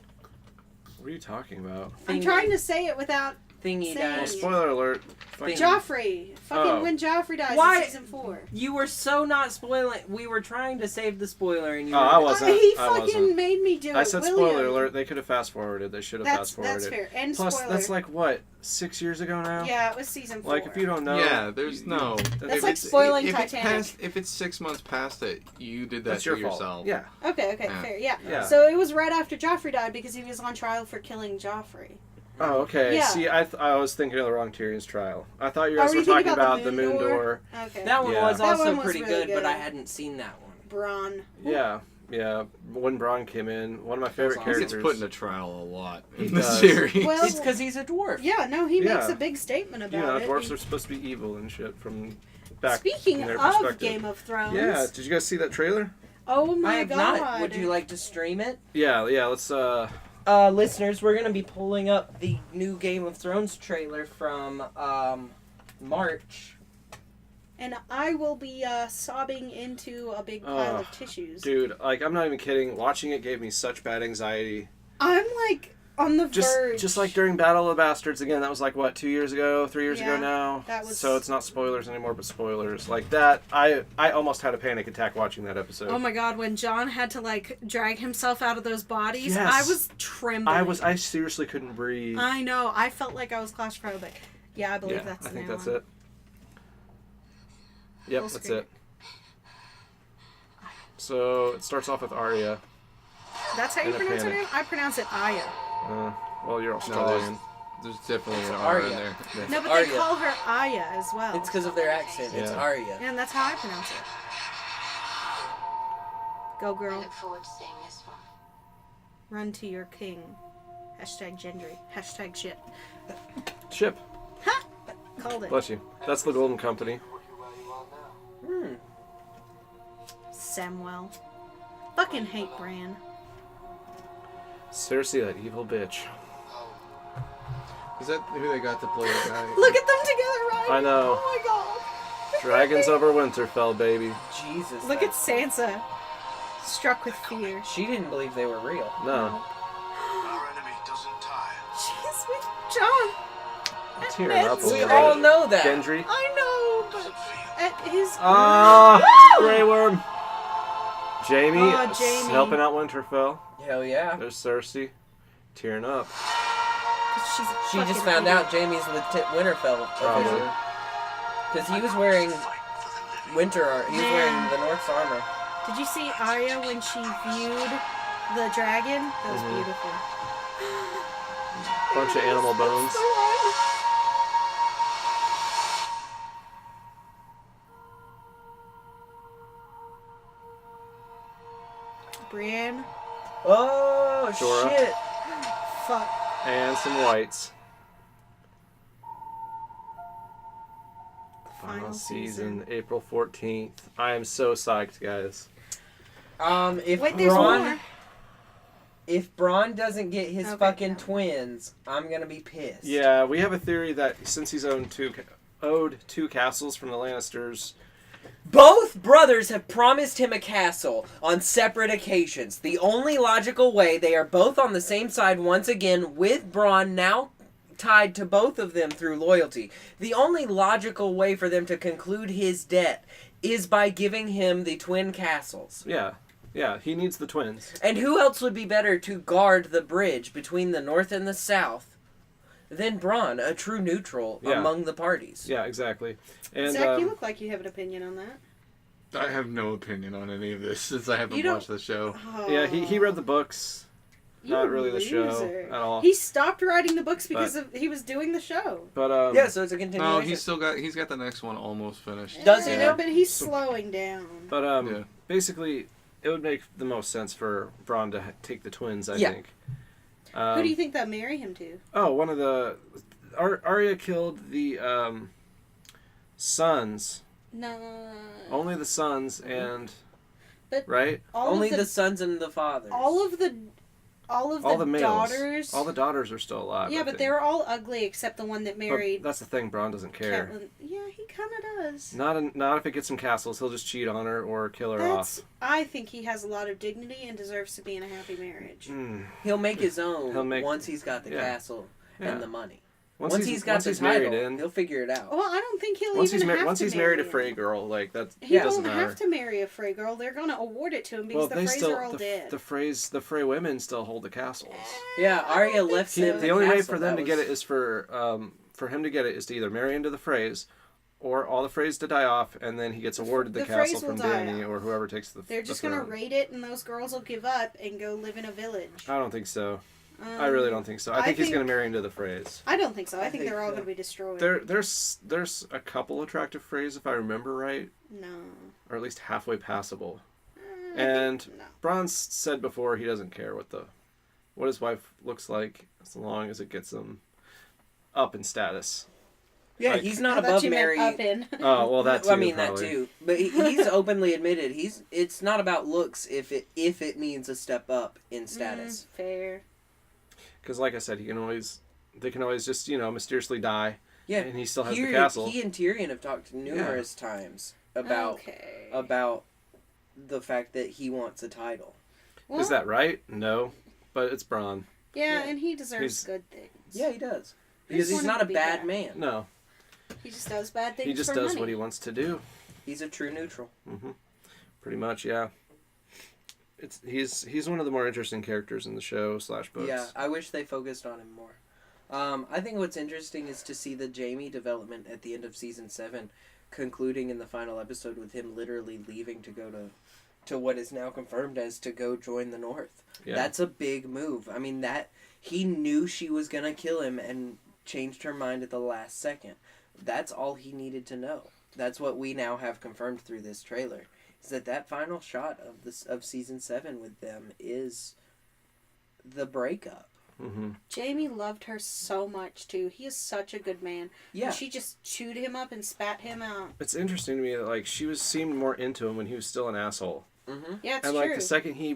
What are you talking about? I'm Thingy- trying to say it without Thingy Say Well, dies. it. spoiler alert. Thingy. Joffrey. Fucking Oh. when Joffrey dies Why- in season 4. You were so not spoiling. We were trying to save the spoiler, and you. Oh, were I wasn't. He I fucking wasn't. made me do it. I said William. spoiler alert. They could have fast forwarded. They should have fast That's forwarded. fair. And Plus, spoiler. that's like what 6 years ago now. Yeah, it was season 4. Like if you don't know. Yeah, there's you- no. That's if like it's- spoiling if it's Titanic. if it's 6 months past it, you did that That's to your fault. yourself. Yeah. Okay, Yeah. fair. Yeah. Yeah. So it was right after Joffrey died because he was on trial for killing Joffrey. Oh, okay. Yeah. See, I was thinking of the wrong Tyrion's trial. I thought you Oh, guys were were you thinking talking about about the the Moon Moon Door. Okay. That one Yeah. was That also one was pretty really good, but I good. hadn't seen that one. Bronn. Yeah, yeah. When Braun came in, one of my favorite awesome. He characters. gets put in a trial a lot He in the does. series. Well, It's because he's a dwarf. Yeah, no, he makes Yeah. a big statement about You know, it. dwarfs are supposed to be evil and shit from back Speaking in their of perspective. Game of Thrones. Yeah, did you guys see that trailer? Oh my I have god. not. Would you like to stream it? Yeah, let's Listeners, we're going to be pulling up the new Game of Thrones trailer from March. And I will be sobbing into a big pile of tissues. dude, like I'm not even kidding. Watching it gave me such bad anxiety. I'm like on the verge. Just like during Battle of the Bastards again, that was like what, 2 years ago, 3 years ago Yeah, now. that was- So it's not spoilers anymore, but spoilers. Like that, I almost had a panic attack watching that episode. Oh my god, when John had to like drag himself out of those bodies, Yes. I was trembling. I seriously couldn't breathe. I know. I felt like I was claustrophobic. Yeah, I believe that's I think now that's on. it. Yep, Full that's screen. it. So it starts off with Arya. That's how you In a pronounce her panic. name? I pronounce it Aya. Well, you're No, Australian. there's definitely an R Arya. in there. Yeah. No, but Arya. they call her Aya as well. It's because of their accent. It's Yeah. Arya. And that's how I pronounce it. Go, I girl. look forward to seeing this one. Run to your king. Hashtag Gendry. Hashtag shit. Ship. Ha! Called it. Bless you. That's the Golden Company. Hmm. Samwell. Fucking hate Bran. Cersei, that evil bitch. Is that who they got to play the guy? Look at them together, Ryan. I know. Oh my god. Dragons over Winterfell, baby. Jesus. Look at that's- Sansa. Struck with fear. She didn't believe they were real. No. Our enemy doesn't tire. She's with John. I'm tearing up a We We little all bit. know that. Gendry. I know, but Doesn't feel. at his... Ah, Grey Worm. Jamie, Aw, Jamie. helping out Winterfell. Hell yeah. There's Cersei, tearing up. She's a She just fucking found idiot. out Jamie's with Winterfell Probably. officially. Because he was wearing Fight for the living. winter armor. He was Man. wearing the North's armor. Did you see Arya when she viewed the dragon? That was Mhm. beautiful. Bunch of animal bones. So right. Brienne. Oh, Jorah. shit. Fuck. And some whites. Final Final season. season, April 14th. I am so psyched, guys. If Wait, there's Braun, more. if Braun doesn't get his Okay, fucking no. twins, I'm gonna be pissed. Yeah, we have a theory that since he's owed two castles from the Lannisters, Both brothers have promised him a castle on separate occasions. The only logical way they are both on the same side once again, with Braun now tied to both of them through loyalty. The only logical way for them to conclude his debt is by giving him the twin castles. yeah, he needs the twins. And who else would be better to guard the bridge between the North and the South than Braun, a true neutral Yeah. among the parties? Yeah, exactly. And Zach, you look like you have an opinion on that. I have no opinion on any of this since I haven't You don't- watched the show. Oh, yeah, he read the books, you not really the show loser. at all. He stopped writing the books because he was doing the show. But Yeah, so it's a continuation. No, he's got the next one almost finished. Does he Yeah, now? but he's slowing down. But Yeah. basically, it would make the most sense for Braun to take the twins. I Yeah. think. Who do you think they'll marry him to? Oh, one of the Arya killed the sons. No. Only the sons and But right. Only of the sons and the fathers. all of the All the males. daughters. All the daughters are still alive. yeah, I but think. they're all ugly except the one that But married that's the thing. Braun doesn't care. Catelyn. Yeah, he kind of does. Not if it gets some castles. He'll just cheat on her or kill her That's. off. I think he has a lot of dignity and deserves to be in a happy marriage. Mm. He'll make his own He'll make- once he's got the Yeah. castle Yeah. and the money. Once Once he's got the married title, in. he'll figure it out. Well, I don't think he'll Once even have once to he's marry married a Frey him. girl, like that He doesn't don't matter. have to marry a Frey girl. They're going to award it to him because the Freys are all dead. the Frey women still hold the castles. Yeah, I don't Arya think left so. him The only way castle. for them That to get was- it is for him to get it is to either marry into the Freys, or all the Freys to die off, and then he gets awarded the The castle Freys will from die Dany off. or whoever takes the. They're just the going to throne. raid it, and those girls will give up and go live in a village. I don't think so. I really don't think so. I think he's going to marry into the Freys. I don't think so. I think think they're all so. going to be destroyed. There's a couple attractive Freys if I remember right, No. or at least halfway passable. I And think- no. Braun said before he doesn't care what his wife looks like as long as it gets him up in status. Yeah, like- he's I not thought above you meant marrying. up in. Oh well, that too. I mean probably. that too, but he's openly admitted it's not about looks if it means a step up in status. Fair. Because like I said, they can always just mysteriously die. Yeah, And he still has he, the castle. He and Tyrion have talked numerous times about Okay. the fact that he wants a title. Well, Is that right? No, but it's Braun. Yeah, Yeah. and he deserves He's- good things. Yeah, he does I because just he's want not him a to be bad bad. man. No, He just does bad things he just for does money. what he wants to do. He's a true neutral. Pretty much, yeah. He's one of the more interesting characters in the show / books. Yeah, I wish they focused on him more. I think what's interesting is to see the Jaime development at the end of season 7, concluding in the final episode with him literally leaving to go to to what is now confirmed as to go join the North. Yeah. That's a big move. I mean, that he knew she was going to kill him and changed her mind at the last second. That's all he needed to know. That's what we now have confirmed through this trailer. Is that final shot of season 7 with them is the breakup. Mm-hmm. Jamie loved her so much too. He is such a good man. Yeah. And she just chewed him up and spat him out. It's interesting to me that like she seemed more into him when he was still an asshole. Mm-hmm. Yeah, it's And true. like the second he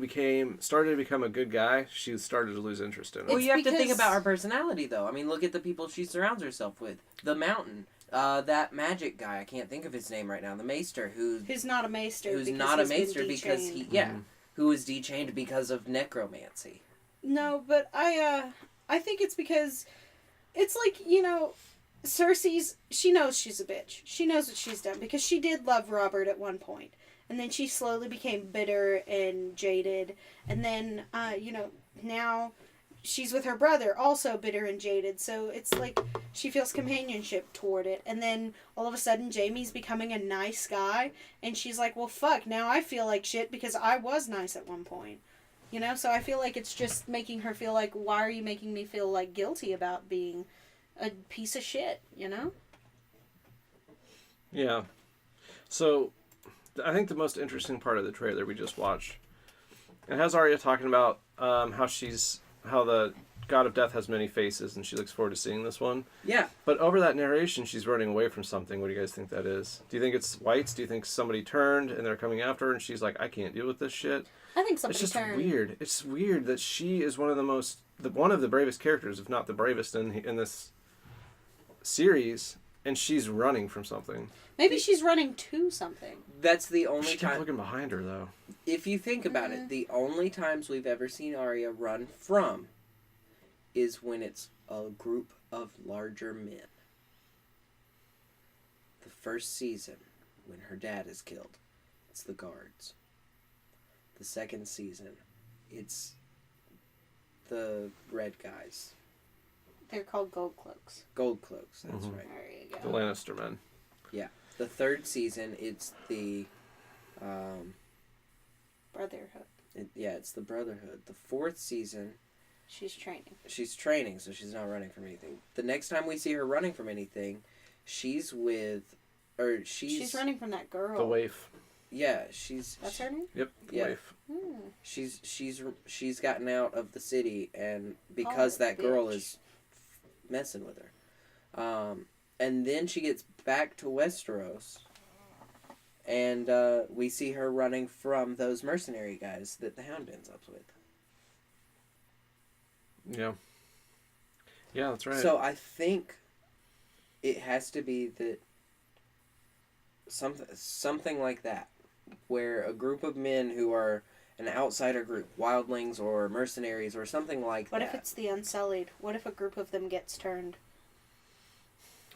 started to become a good guy, she started to lose interest in him. Well, It's you have to think because- about her personality, though. I mean, look at the people she surrounds herself with. The Mountain. That magic guy, I can't think of his name right now. The Maester, Who's not a maester. who's because not a he's been Maester because dechained. who was dechained because of necromancy. No, but I think it's because it's like, Cersei's, she knows she's a bitch. She knows what she's done because she did love Robert at one point. And then she slowly became bitter and jaded. And then, now she's with her brother, also bitter and jaded. So it's like she feels companionship toward it. And then all of a sudden Jamie's becoming a nice guy. And she's like, well, fuck, now I feel like shit because I was nice at one point. So I feel like it's just making her feel like, why are you making me feel like guilty about being a piece of shit, Yeah. So, I think the most interesting part of the trailer we just watched, it has Arya talking about how the God of Death has many faces, and she looks forward to seeing this one. Yeah. But over that narration, she's running away from something. What do you guys think that is? Do you think it's whites? Do you think somebody turned and they're coming after her, and she's like, I can't deal with this shit? I think somebody It's just turned. weird. It's weird that she is one of the bravest characters, if not the bravest in this series, and she's running from something. Maybe she's running to something. That's the only She kept time. looking behind her, though. If you think about it, the only times we've ever seen Arya run from is when it's a group of larger men. The first season, when her dad is killed, it's the guards. The second season, it's the red guys. They're called gold cloaks. Gold cloaks, that's Mhm. right. There you The go. Lannister men. The third season, it's the... Brotherhood. it's the Brotherhood. The fourth season, She's training. she's training, so she's not running from anything. The next time we see her running from anything, she's She's running from that girl. The waif. Yeah, she's... That's her name? Yep, the Yeah. waif. She's gotten out of the city, and because Oh, that girl bitch. is messing with her. And then she gets back to Westeros, and we see her running from those mercenary guys that the Hound ends up with. Yeah. Yeah, that's right. So I think it has to be that something like that, where a group of men who are an outsider group, wildlings or mercenaries or something like What that. if it's the Unsullied? What if a group of them gets turned?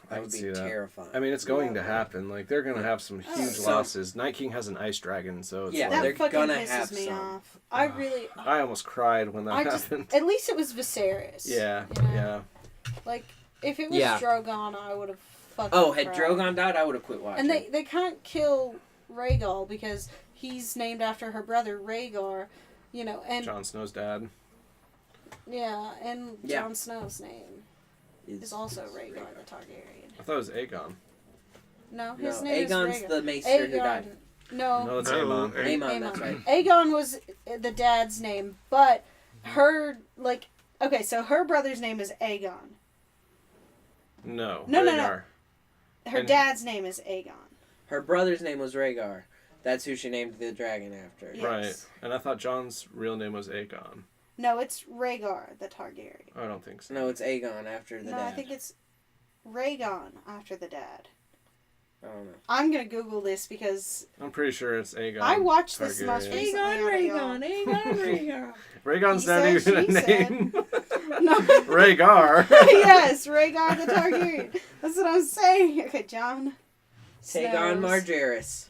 I That can would be see that. terrifying. I mean, it's going to happen. Like, they're going to have some huge So- losses. Night King has an ice dragon, so it's Yeah, like... they're That fucking gonna pisses have me some. off. I really... I almost cried when that I just... happened. At least it was Viserys. Yeah, you know? yeah. Like, if it was Yeah. Drogon, I would have fucking had cried. Drogon died, I would have quit watching. And they can't kill Rhaegal because he's named after her brother Rhaegar, and Jon Snow's dad. yeah, and Yeah. Jon Snow's name is also Rhaegar the Targaryen. I thought it was Aegon. No, No, his name Aegon's is Rhaegar. the maester who died. No, No, it's No, Aemon. Aemon, that's Aemon. right. Aegon was the dad's name, but her so her brother's name is Aegon. No. No, no, no. Rhaegar. Her And- dad's name is Aegon. Her brother's name was Rhaegar. That's who she named the dragon after. Yeah. Right. Yes. And I thought John's real name was Aegon. No, it's Rhaegar the Targaryen. I don't think so. No, it's Aegon after the No, dad. I think it's Rhaegon after the dad. I don't know. I'm gonna Google this because I'm pretty sure it's Aegon. I watched this most Targaryen. recently. Aegon. Rhaegon's He not said, even she a said. name. No. Rhaegar. Yes, Rhaegar the Targaryen. That's what I'm saying. Okay, Jon Aegon Snow's Margaeris.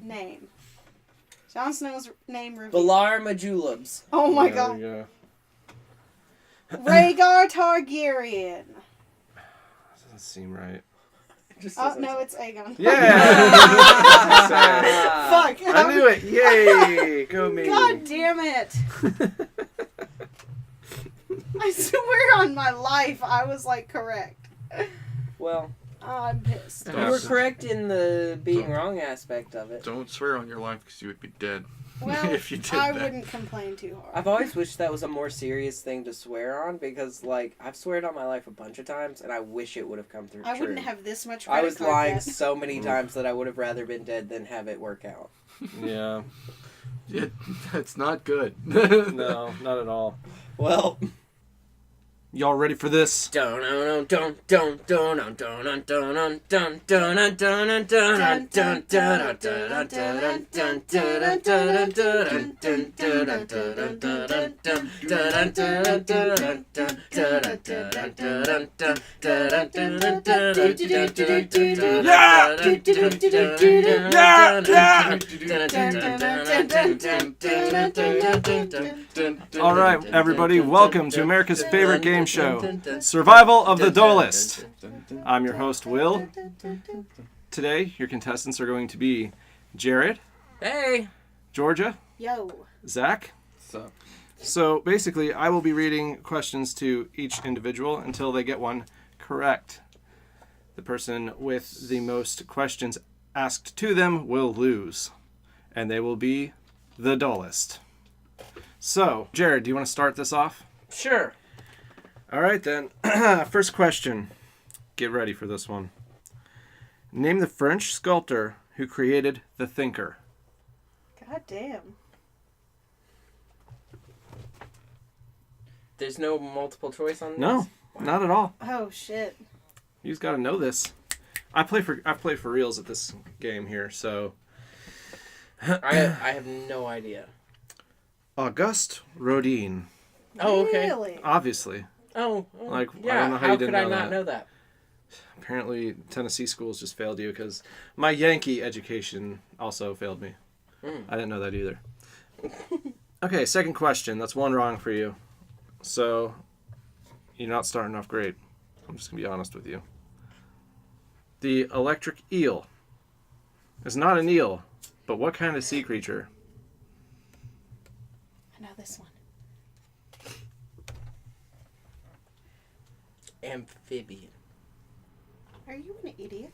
name. Jon Snow's name revealed. Valar Majulabs. Oh my There god. we go. Rhaegar Targaryen. Doesn't seem right. Just Oh as I no, said. it's Aegon. Yeah. Fuck. I knew it. Yay. Go me. God damn it. I swear on my life I was like correct. Well, I'm pissed. you were correct in the being wrong aspect of it. Don't swear on your life because you would be dead. Well, if you did I that. wouldn't complain too hard. I've always wished that was a more serious thing to swear on because, like, I've sweared on my life a bunch of times, and I wish it would have come through. I true. wouuld have this much I credit was card lying debt. so many times that I would have rather been dead than have it work out. Yeah. That's not good. No, not at all. Well, Y'all ready for this? All right, everybody, welcome to America's favorite game show, Survival of the Duelist. I'm your host, Will. Today, your contestants are going to be Jared, hey, Georgia, Yo. Zach. So basically, I will be reading questions to each individual until they get one correct. The person with the most questions asked to them will lose, and they will be the duelist. So, Jared, do you want to start this off? sure. All right, then. First question. Get ready for this one. Name the French sculptor who created the Thinker. God damn. There's no multiple choice on this? No, not at all. Oh shit. You just got to know this. I play for reals at this game here, so I have no idea. Auguste Rodin. Oh, okay. Really? Obviously. Oh, Like, I yeah. don't know how How you didn't could I know not that. know that? Apparently, Tennessee schools just failed you because my Yankee education also failed me. I didn't know that either. Okay, second question. That's one wrong for you. So, you're not starting off great. I'm just going to be honest with you. The electric eel is not an eel, but what kind of sea creature? I know this one. Amphibian. Are you an idiot?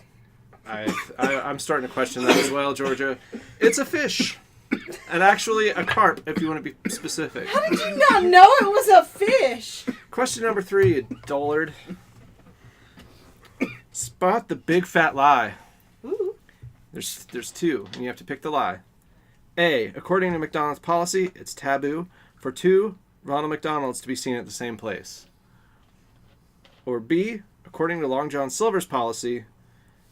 I'm starting to question that as well, Georgia. It's a fish. And actually a carp, if you want to be specific. How did you not know it was a fish? Question number 3, you dullard. Spot the big fat lie. Ooh. There's two, and you have to pick the lie. A, according to McDonald's policy, it's taboo for two Ronald McDonald's to be seen at the same place. Or B, according to Long John Silver's policy,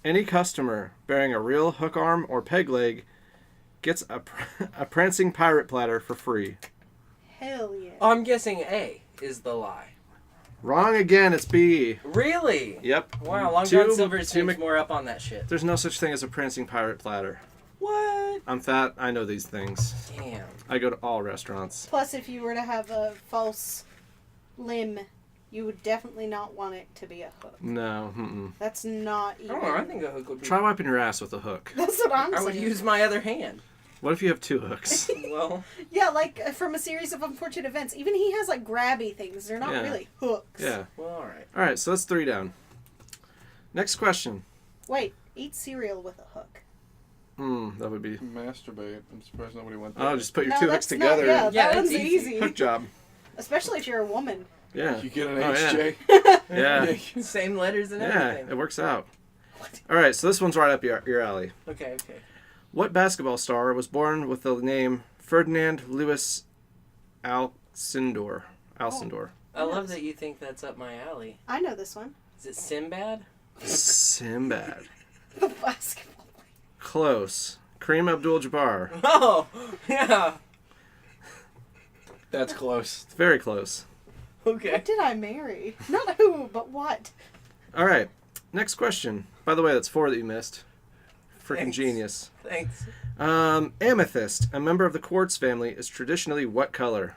any customer bearing a real hook arm or peg leg gets a prancing pirate platter for free. Hell yeah. Oh, I'm guessing A is the lie. Wrong again, it's B. Really? Yep. Wow, Long Two- John Silver two seems Mc- more up on that shit. There's no such thing as a prancing pirate platter. What? I'm fat, I know these things. Damn. I go to all restaurants. Plus, if you were to have a false limb, you would definitely not want it to be a hook. No, mm-mm. That's not I even. don't know. I think a hook would be. Try wiping your ass with a hook. That's what I'm I saying. would use my other hand. What if you have two hooks? Well, Yeah, like from a series of unfortunate events. Even he has like grabby things. They're not Yeah. really hooks. Yeah. well, all right. All right, so that's 3 down. Next question. Wait, eat cereal with a hook. That would be... Masturbate. I'm surprised nobody went there. Oh, just put your No, two hooks that's not- together. yeah, and Yeah, that that's one's easy. easy. Hook job. Especially if you're a woman. Yeah. You get an Oh, yeah. HJ. Yeah. Same letters and Yeah, everything. it works out. All right, so this one's right up your alley. Okay. What basketball star was born with the name Ferdinand Louis Alcindor? I love that you think that's up my alley. I know this one. Is it Sinbad? Sinbad. The basketball. Close. Kareem Abdul-Jabbar. Oh, yeah. That's close. It's very close. Okay. What did I marry? Not who, but what? All right, next question. By the way, that's 4 that you missed. Freaking Thanks. genius. Thanks. Amethyst, a member of the quartz family, is traditionally what color?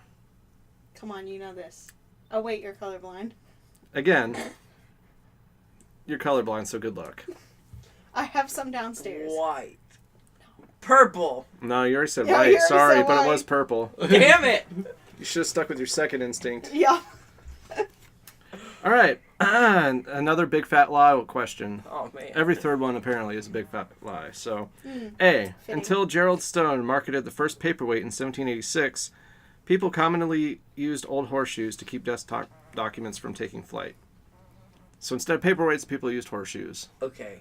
Come on, you know this. Oh wait, you're colorblind. Again, you're colorblind, so good luck. I have some downstairs. White. Purple. No, you already said Yeah, white. you already Sorry, said but white. it was purple. Damn it. You should have stuck with your second instinct. Yeah. All right. Another big fat lie question. Oh, man. Every third one apparently is a big fat lie. So, A. Fitting. Until Gerald Stone marketed the first paperweight in 1786, people commonly used old horseshoes to keep desktop documents from taking flight. So instead of paperweights, people used horseshoes. Okay.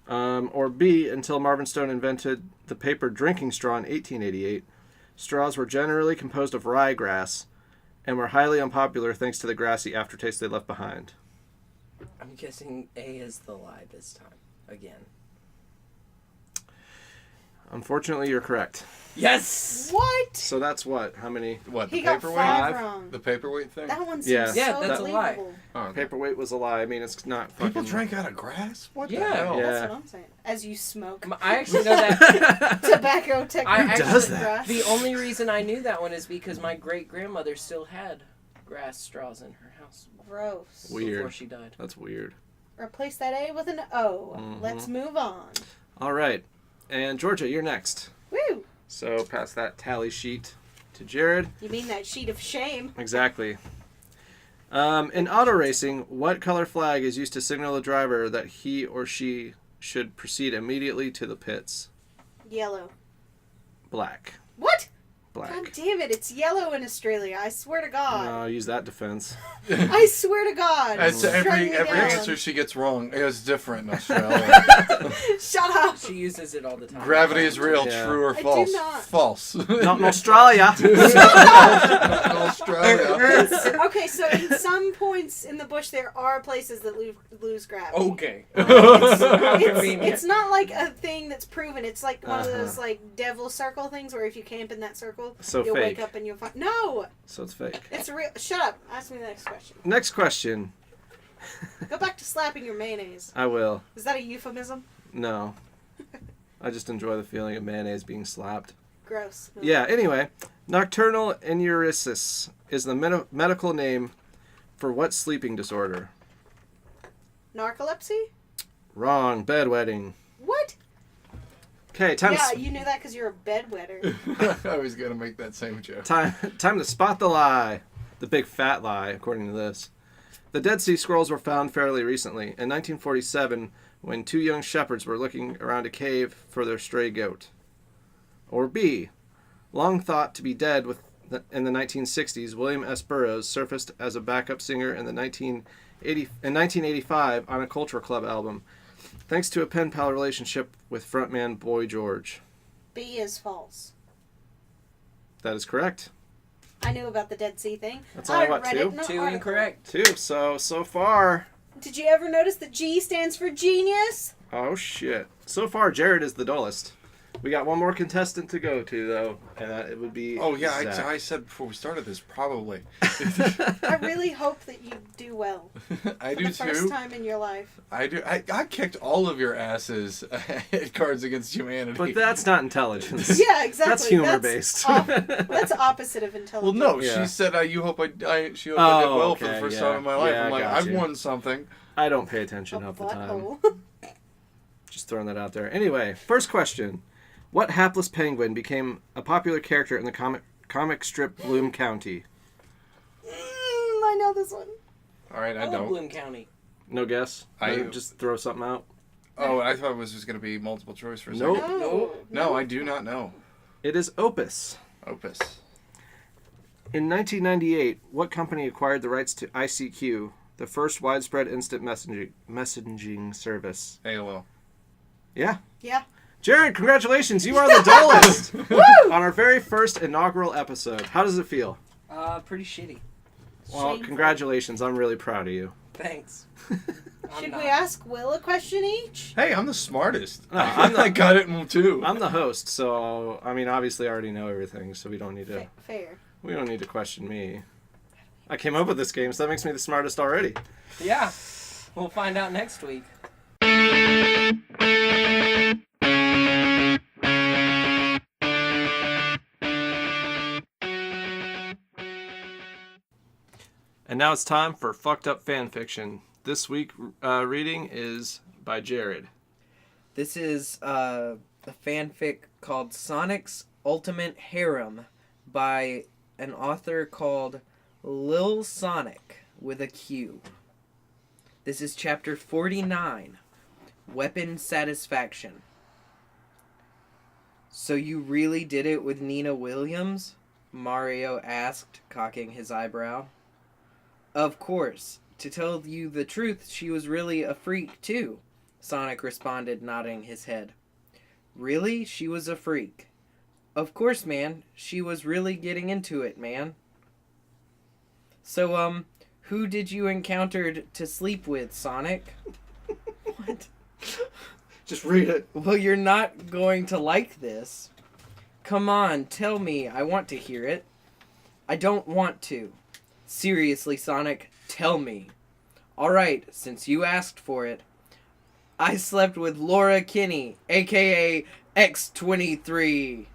Or B. Until Marvin Stone invented the paper drinking straw in 1888, straws were generally composed of ryegrass and were highly unpopular thanks to the grassy aftertaste they left behind. I'm guessing A is the lie this time. Again. Unfortunately, you're correct. Yes! What? So that's what? How many? What, the He got paperweight? 5 wrong. The paperweight thing? That one seems Yeah. so Yeah, that's a lie. believable. Oh, okay. Paperweight was a lie. I mean, it's not fucking... People drink out of grass? What the Yeah. hell? Yeah. That's what I'm saying. As you smoke. I actually know that. Tobacco technically. I actually, does that? grass. The only reason I knew that one is because my great-grandmother still had grass straws in her house Gross. Weird. before she died. That's weird. Replace that A with an O. Let's move on. All right. And Georgia, you're next. Woo! So pass that tally sheet to Jared. You mean that sheet of shame? Exactly. In auto racing, what color flag is used to signal the driver that he or she should proceed immediately to the pits? Yellow. Black. What? Black. God damn it, it's yellow in Australia. I swear to God. No, use that defense. I swear to God. That's Strike every me every down. answer she gets wrong is different in Australia. Shut up. She uses it all the time. Gravity is real, Yeah. true or I do false? not. False. Not in Australia. Not in Australia. Okay, so in some points in the bush, there are places that lose gravity. Okay. It's not like a thing that's proven. It's like one of those like devil circle things where if you camp in that circle, So you'll fake. wake up and you'll find. No, So it's fake. it's real. Shut up. Ask me the next question. Next question. Go back to slapping your mayonnaise. I will. Is that a euphemism? No. I just enjoy the feeling of mayonnaise being slapped. Gross. No. Yeah, anyway. Nocturnal enuresis is the medical name for what sleeping disorder? Narcolepsy? Wrong. Bedwetting. What? Okay, time Yeah, to you knew that because you're a bedwetter. I was gonna make that same joke. time to spot the lie. The big fat lie, according to this. The Dead Sea Scrolls were found fairly recently, in 1947, when 2 young shepherds were looking around a cave for their stray goat. Or B. Long thought to be dead in the 1960s, William S. Burroughs surfaced as a backup singer in 1985 on a Culture Club album, thanks to a pen pal relationship with frontman Boy George. B is false. That is correct. I knew about the Dead Sea thing. That's only, what, read 2? it in an 2 article. incorrect. 2. So far... Did you ever notice that G stands for genius? Oh, shit. So far, Jared is the dullest. We got one more contestant to go to, though, and it would be Oh yeah, Zach. I said before we started this, probably. I really hope that you do well. I For do the first too. time in your life. I do. I kicked all of your asses at Cards Against Humanity. But that's not intelligence. Yeah, exactly. That's humor-based. That's opposite of well, intelligence. no, Yeah. she said, "You hope I she hoped I did Oh, well for the okay, first yeah. time in my life." Yeah, I'm like, got I've you. won something. I don't pay attention A half the time. butthole. Just throwing that out there. Anyway, first question. What hapless penguin became a popular character in the comic strip Bloom County? I know this one. All right, I I love don't. Bloom County. No guess? I- Just throw something out? Oh, I thought it was just going to be multiple choice for a Nope. second. No, I do not know. It is Opus. Opus. In 1998, what company acquired the rights to ICQ, the first widespread instant messaging service? AOL. Yeah. Yeah. Jared, congratulations. You are the dullest on our very first inaugural episode. How does it feel? Pretty shitty. Well, Shameful. congratulations. I'm really proud of you. Thanks. Should we ask Will a question each? Hey, I'm the smartest. No, I'm I got it in too. I'm the host, so I mean, obviously, I already know everything, so we don't need to. Fair. We don't need to question me. I came up with this game, so that makes me the smartest already. Yeah. We'll find out next week. And now it's time for Fucked Up Fan Fiction. This week, reading is by Jared. This is a fanfic called Sonic's Ultimate Harem by an author called Lil Sonic with a Q. This is chapter 49, Weapon Satisfaction. So you really did it with Nina Williams? Mario asked, cocking his eyebrow. Of course. To tell you the truth, she was really a freak, too, Sonic responded, nodding his head. Really? She was a freak. Of course, man. She was really getting into it, man. So, who did you encounter to sleep with, Sonic? What? Just read it. Well, you're not going to like this. Come on, tell me. I want to hear it. I don't want to. Seriously, Sonic, tell me. Alright, since you asked for it. I slept with Laura Kinney, aka X-23.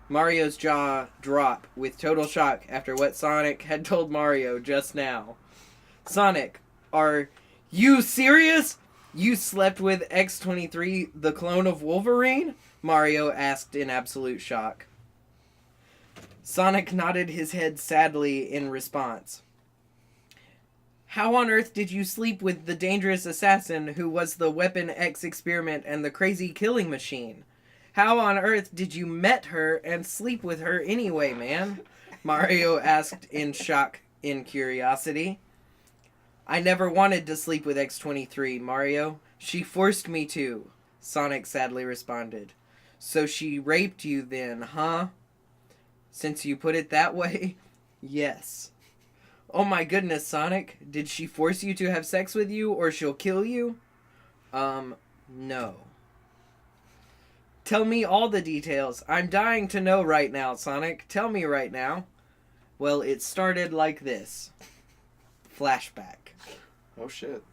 Mario's jaw dropped with total shock after what Sonic had told Mario just now. Sonic, are you serious? You slept with X-23, the clone of Wolverine? Mario asked in absolute shock. Sonic nodded his head sadly in response. How on earth did you sleep with the dangerous assassin who was the Weapon X experiment and the crazy killing machine? How on earth did you met her and sleep with her anyway, man? Mario asked in shock and curiosity. I never wanted to sleep with X-23, Mario. She forced me to, Sonic sadly responded. So she raped you then, huh? Since you put it that way, yes. Oh my goodness, Sonic. Did she force you to have sex with you or she'll kill you? No. Tell me all the details. I'm dying to know right now, Sonic. Tell me right now. Well, it started like this. Flashback. Oh shit.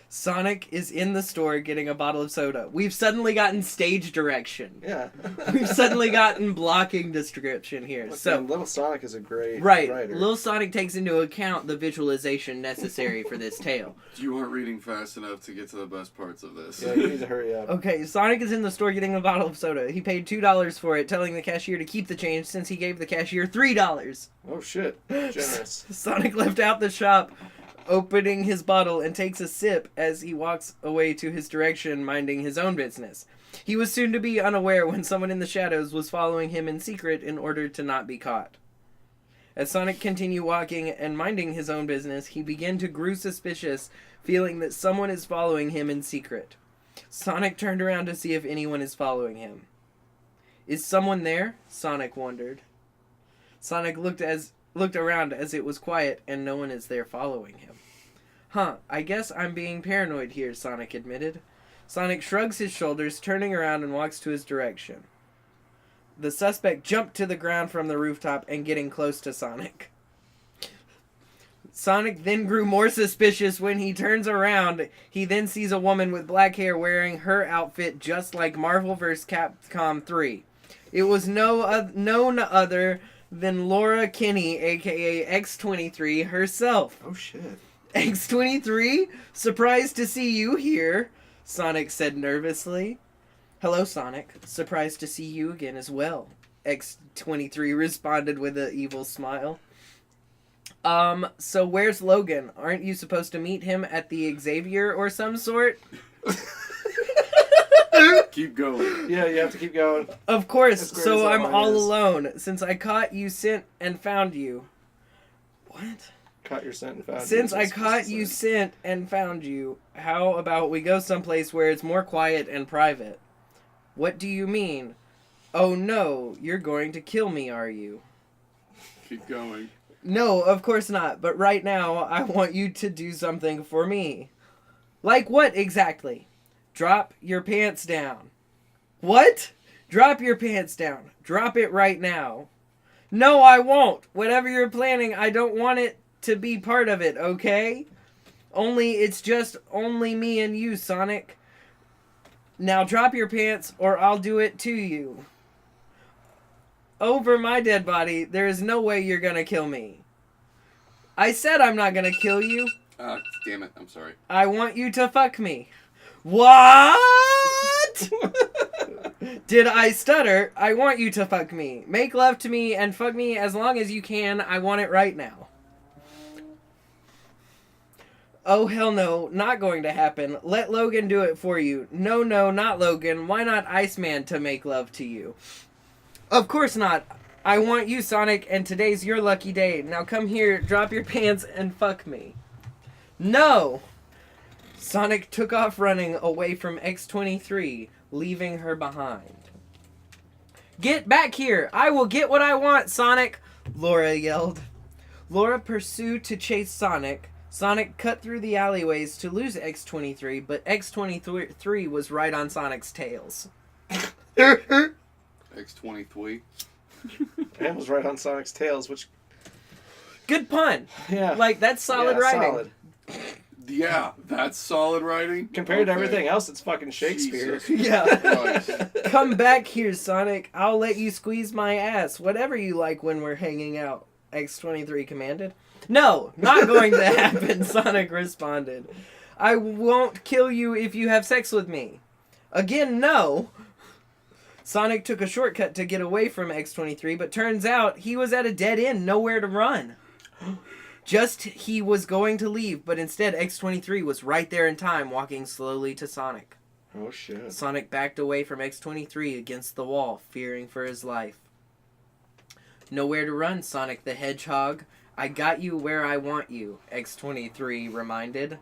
Sonic is in the store getting a bottle of soda. We've suddenly gotten stage direction. Yeah. We've suddenly gotten blocking description here. Look, So man, Little Sonic is a great right, writer. Little Sonic takes into account the visualization necessary for this tale. You aren't reading fast enough to get to the best parts of this. Yeah, you need to hurry up. Okay, Sonic is in the store getting a bottle of soda. He paid $2 for it, telling the cashier to keep the change since he gave the cashier $3. Oh shit. Generous. Sonic left out the shop, opening his bottle and takes a sip as he walks away to his direction, minding his own business. He was soon to be unaware when someone in the shadows was following him in secret in order to not be caught. As Sonic continued walking and minding his own business, he began to grow suspicious, feeling that someone is following him in secret. Sonic turned around to see if anyone is following him. Is someone there? Sonic wondered. Sonic looked around as it was quiet and no one is there following him. Huh, I guess I'm being paranoid here, Sonic admitted. Sonic shrugs his shoulders, turning around and walks to his direction. The suspect jumped to the ground from the rooftop and getting close to Sonic. Sonic then grew more suspicious when he turns around. He then sees a woman with black hair wearing her outfit just like Marvel vs. Capcom 3. It was none other than Laura Kinney, aka X-23 herself. Oh shit. X-23? Surprised to see you here, Sonic said nervously. Hello, Sonic. Surprised to see you again as well, X-23 responded with an evil smile. So where's Logan? Aren't you supposed to meet him at the Xavier or some sort? Keep going. Yeah, you have to keep going. Of course, As clear so as that I'm line all is. alone, since I caught you, sent, and found you. What? Caught your scent and found Since you, I is what caught it's you, supposed sent, and found you, how about we go someplace where it's more quiet and private? What do you mean? Oh no, you're going to kill me, are you? Keep going. No, of course not, but right now, I want you to do something for me. Like what exactly? Drop your pants down. What? Drop your pants down. Drop it right now. No, I won't. Whatever you're planning, I don't want it to be part of it, okay? It's just only me and you, Sonic. Now drop your pants or I'll do it to you. Over my dead body, there is no way you're gonna kill me. I said I'm not gonna kill you. Damn it. I'm sorry. I want you to fuck me. What? Did I stutter? I want you to fuck me. Make love to me and fuck me as long as you can. I want it right now. Oh, hell no. Not going to happen. Let Logan do it for you. No, not Logan. Why not Iceman to make love to you? Of course not. I want you, Sonic, and today's your lucky day. Now come here, drop your pants, and fuck me. No! Sonic took off running away from X-23, leaving her behind. Get back here! I will get what I want, Sonic! Laura yelled. Laura pursued to chase Sonic. Sonic cut through the alleyways to lose X-23, but X-23 was right on Sonic's tails. X-23. Man was right on Sonic's tails, which Good pun! yeah, Like, that's solid yeah, writing. solid. Yeah, that's solid writing. Compared to Okay. everything else, it's fucking Shakespeare. Jesus Yeah. Christ. Come back here, Sonic. I'll let you squeeze my ass. Whatever you like when we're hanging out, X-23 commanded. No, not going to happen, Sonic responded. I won't kill you if you have sex with me. Again, no. Sonic took a shortcut to get away from X-23, but turns out he was at a dead end, nowhere to run. Just he was going to leave, but instead X-23 was right there in time, walking slowly to Sonic. Oh shit. Sonic backed away from X-23 against the wall, fearing for his life. Nowhere to run, Sonic the Hedgehog. I got you where I want you, X-23 reminded.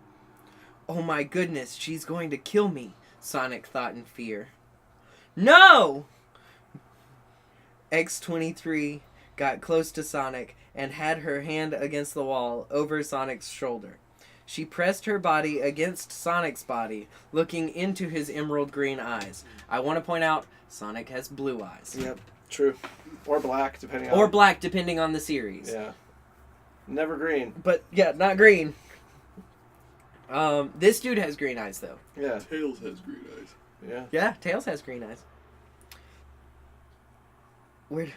Oh my goodness, she's going to kill me, Sonic thought in fear. No! X-23 got close to Sonic and had her hand against the wall over Sonic's shoulder. She pressed her body against Sonic's body, looking into his emerald green eyes. I want to point out, Sonic has blue eyes. Yep, true. Or black, depending on. Or black, depending on the series. Yeah. Never green. But, yeah, not green. This dude has green eyes, though. Yeah. Tails has green eyes. Yeah. Yeah, Tails has green eyes. Weird.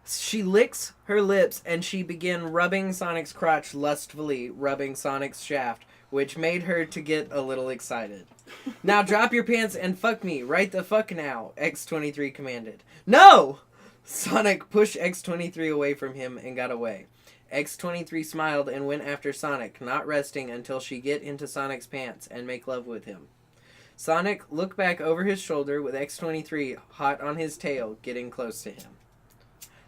She licks her lips and she began rubbing Sonic's crotch lustfully, rubbing Sonic's shaft, which made her to get a little excited. Now drop your pants and fuck me, right the fuck now, X-23 commanded. No! Sonic pushed X-23 away from him and got away. X-23 smiled and went after Sonic, not resting until she get into Sonic's pants and make love with him. Sonic looked back over his shoulder with X-23 hot on his tail, getting close to him.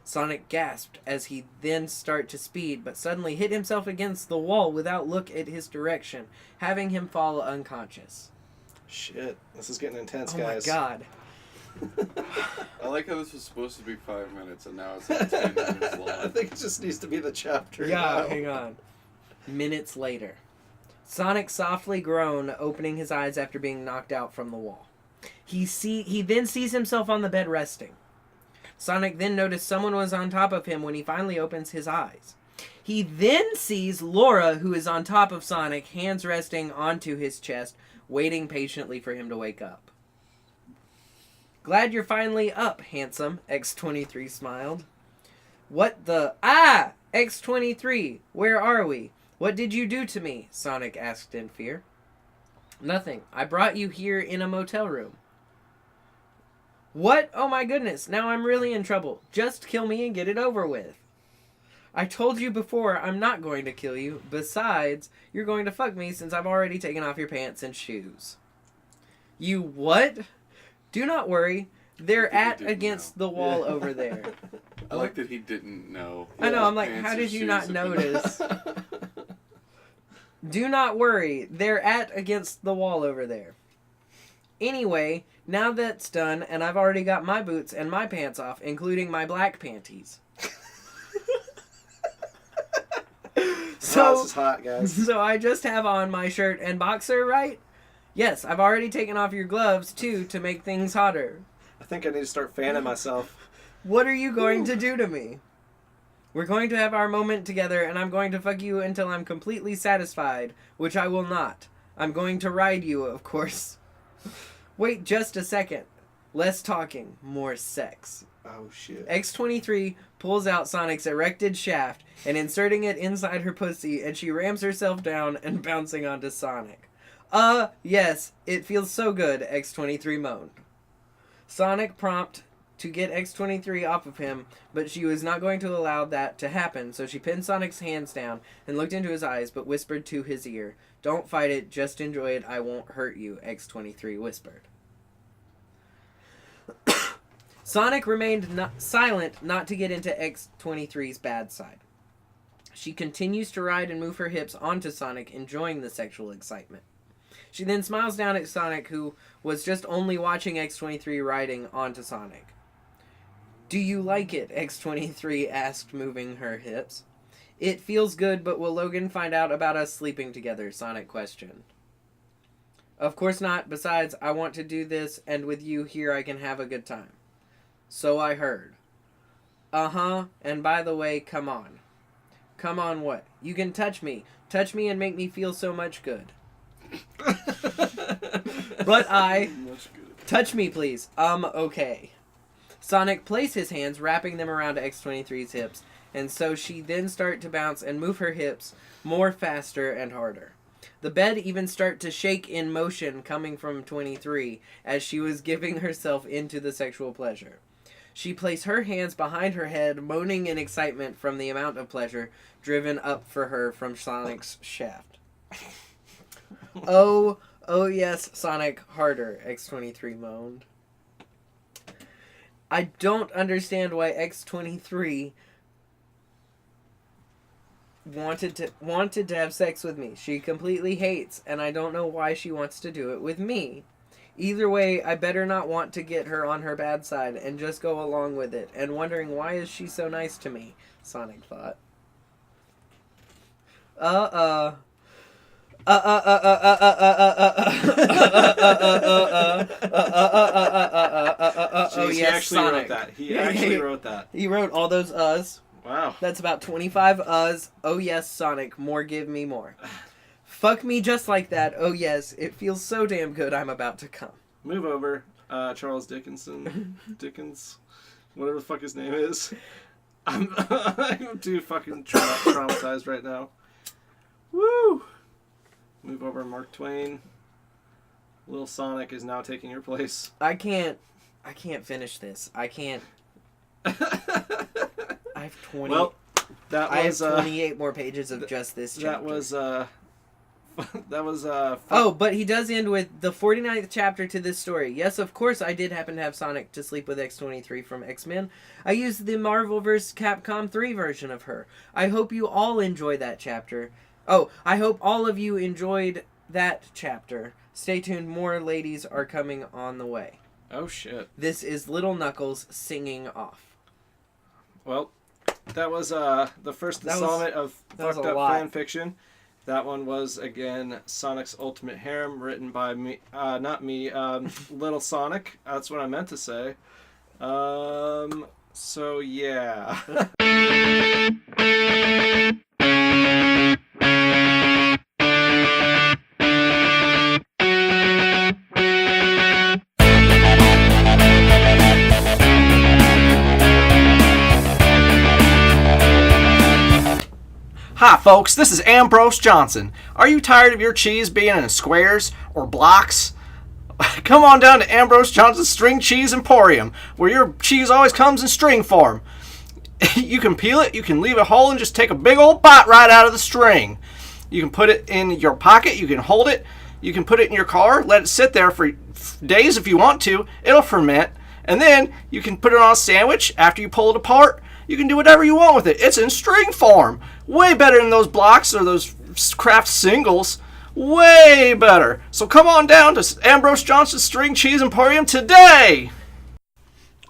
Sonic gasped as he then started to speed, but suddenly hit himself against the wall without look at his direction, having him fall unconscious. Shit. This is getting intense, Oh guys. my god. I like how this was supposed to be 5 minutes and now it's like 10 minutes long. I think it just needs to be the chapter. Yeah, now. hang on. Minutes later. Sonic softly groaned, opening his eyes after being knocked out from the wall. He then sees himself on the bed resting. Sonic then noticed someone was on top of him when he finally opens his eyes. He then sees Laura, who is on top of Sonic, hands resting onto his chest, waiting patiently for him to wake up. Glad you're finally up, handsome, X-23 smiled. What the... Ah! X-23, where are we? What did you do to me? Sonic asked in fear. Nothing. I brought you here in a motel room. What? Oh my goodness, now I'm really in trouble. Just kill me and get it over with. I told you before I'm not going to kill you. Besides, you're going to fuck me since I've already taken off your pants and shoes. You what? Do not worry. They're I at think he didn't against the wall over there. I like that he didn't know. I know, I'm like, Pants how and did you shoes not have been- notice? Do not worry. They're at against the wall over there. Anyway, now that's done, and I've already got my boots and my pants off, including my black panties. Oh, this is hot, guys. So I just have on my shirt and boxer, right? Yes, I've already taken off your gloves, too, to make things hotter. I think I need to start fanning myself. What are you going to do to me? We're going to have our moment together, and I'm going to fuck you until I'm completely satisfied, which I will not. I'm going to ride you, of course. Wait just a second. Less talking, more sex. Oh, shit. X-23 pulls out Sonic's erected shaft and inserting it inside her pussy, and she rams herself down and bouncing onto Sonic. Yes, it feels so good, X-23 moaned. Sonic prompted to get X-23 off of him, but she was not going to allow that to happen, so she pinned Sonic's hands down and looked into his eyes, but whispered to his ear, "Don't fight it, just enjoy it, I won't hurt you," X-23 whispered. Sonic remained silent not to get into X-23's bad side. She continues to ride and move her hips onto Sonic, enjoying the sexual excitement. She then smiles down at Sonic, who was just only watching X-23 riding onto Sonic. "Do you like it?" X-23 asked, moving her hips. "It feels good, but will Logan find out about us sleeping together?" Sonic questioned. "Of course not. Besides, I want to do this, and with you here I can have a good time." "So I heard." "Uh-huh, and by the way, come on." "Come on what?" "You can touch me. Touch me and make me feel so much good." "But I..." Much good. "Touch me, please." Okay." Sonic placed his hands, wrapping them around X-23's hips, and so she then started to bounce and move her hips more faster and harder. The bed even started to shake in motion coming from 23 as she was giving herself into the sexual pleasure. She placed her hands behind her head, moaning in excitement from the amount of pleasure driven up for her from Sonic's shaft. Oh yes, Sonic, harder, X-23 moaned. "I don't understand why X-23 wanted to have sex with me. She completely hates, and I don't know why she wants to do it with me. Either way, I better not want to get her on her bad side and just go along with it, and wondering why is she so nice to me," Sonic thought. Oh Jeez, he yes, actually Sonic. wrote that. He actually wrote that. He wrote all those uhs. Wow. That's about 25 uhs. Oh yes, Sonic, more give me more. Fuck me just like that. Oh yes, it feels so damn good I'm about to come. Move over, Charles Dickens, whatever the fuck his name is. I'm too fucking traumatized right now. Woo! Move over, Mark Twain. Little Sonic is now taking your place. I can't finish this. I can't. I have 20. Well, that I have was 28 more pages of just this chapter. that was Oh, but he does end with the 49th chapter to this story. Yes, of course I did happen to have Sonic to sleep with X-23 from X-Men. I used the Marvel vs. Capcom 3 version of her. I hope you all enjoy that chapter. Oh, I hope all of you enjoyed that chapter. Stay tuned, more ladies are coming on the way. Oh shit. This is Little Knuckles singing off. Well, that was the first installment of Fucked Up Fan Fiction. That one was, again, Sonic's Ultimate Harem, written by me, not me, Little Sonic. That's what I meant to say. So, yeah. Hi folks, this is Ambrose Johnson. Are you tired of your cheese being in squares or blocks? Come on down to Ambrose Johnson's String Cheese Emporium, where your cheese always comes in string form. You can peel it, you can leave it whole, and just take a big old bite right out of the string. You can put it in your pocket, you can hold it, you can put it in your car, let it sit there for days if you want to. It'll ferment, and then you can put it on a sandwich after you pull it apart. You can do whatever you want with it. It's in string form. Way better than those blocks or those craft singles. Way better. So come on down to Ambrose Johnson's String Cheese Emporium today.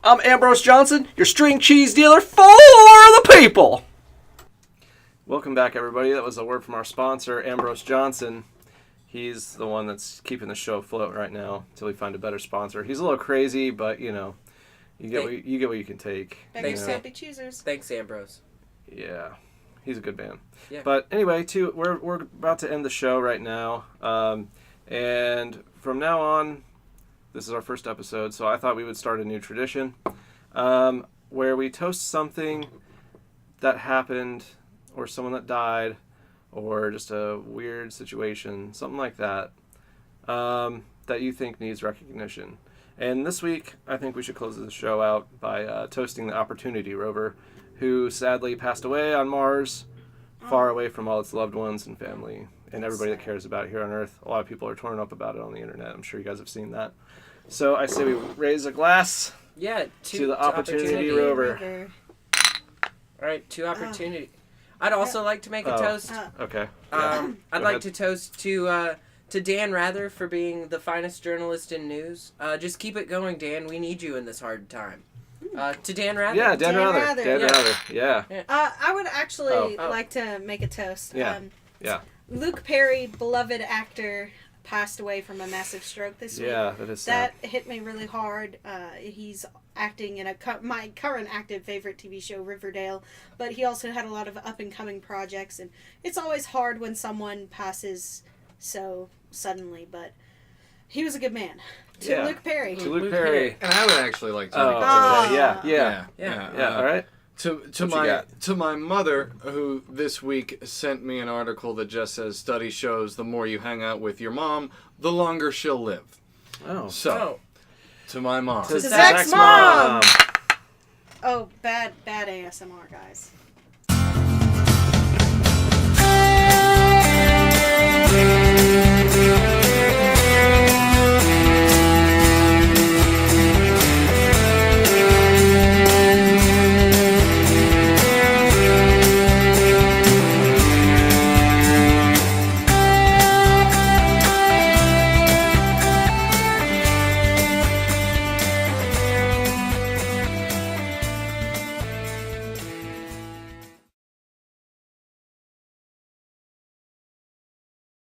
I'm Ambrose Johnson, your string cheese dealer for the people. Welcome back, everybody. That was a word from our sponsor, Ambrose Johnson. He's the one that's keeping the show afloat right now until we find a better sponsor. He's a little crazy, but you know, you get what you can take. Beggars you can't be choosers. Thanks, Ambrose. Yeah, he's a good man. Yeah. But anyway, we're about to end the show right now, and from now on, this is our first episode. So I thought we would start a new tradition, where we toast something that happened, or someone that died, or just a weird situation, something like that. that you think needs recognition. And this week, I think we should close the show out by toasting the Opportunity rover, who sadly passed away on Mars, far away from all its loved ones and family, and everybody that cares about it here on Earth. A lot of people are torn up about it on the internet. I'm sure you guys have seen that. So I say we raise a glass to the Opportunity rover. All right, to Opportunity. I'd also like to make a toast. Okay. I'd Go like ahead. to toast to Dan Rather for being the finest journalist in news. Just keep it going, Dan. We need you in this hard time. To Dan Rather. Yeah, Dan Dan Rather. Rather. Dan Yeah. Rather. Yeah. I would actually Oh. like to make a toast. Yeah. Yeah. Luke Perry, beloved actor, passed away from a massive stroke this week. Yeah, that is sad. That hit me really hard. He's acting in my current active favorite TV show, Riverdale, but he also had a lot of up-and-coming projects, and it's always hard when someone passes so suddenly, but he was a good man. To Yeah. Luke Perry. To Luke Perry. And I would actually like to. Oh, make a Ah. okay. Yeah. Yeah. Yeah. All right. To What you my got? to my mother, who this week sent me an article that just says study shows the more you hang out with your mom, the longer she'll live. Oh. So, to my mom. To Zach's mom! Oh, bad ASMR, guys.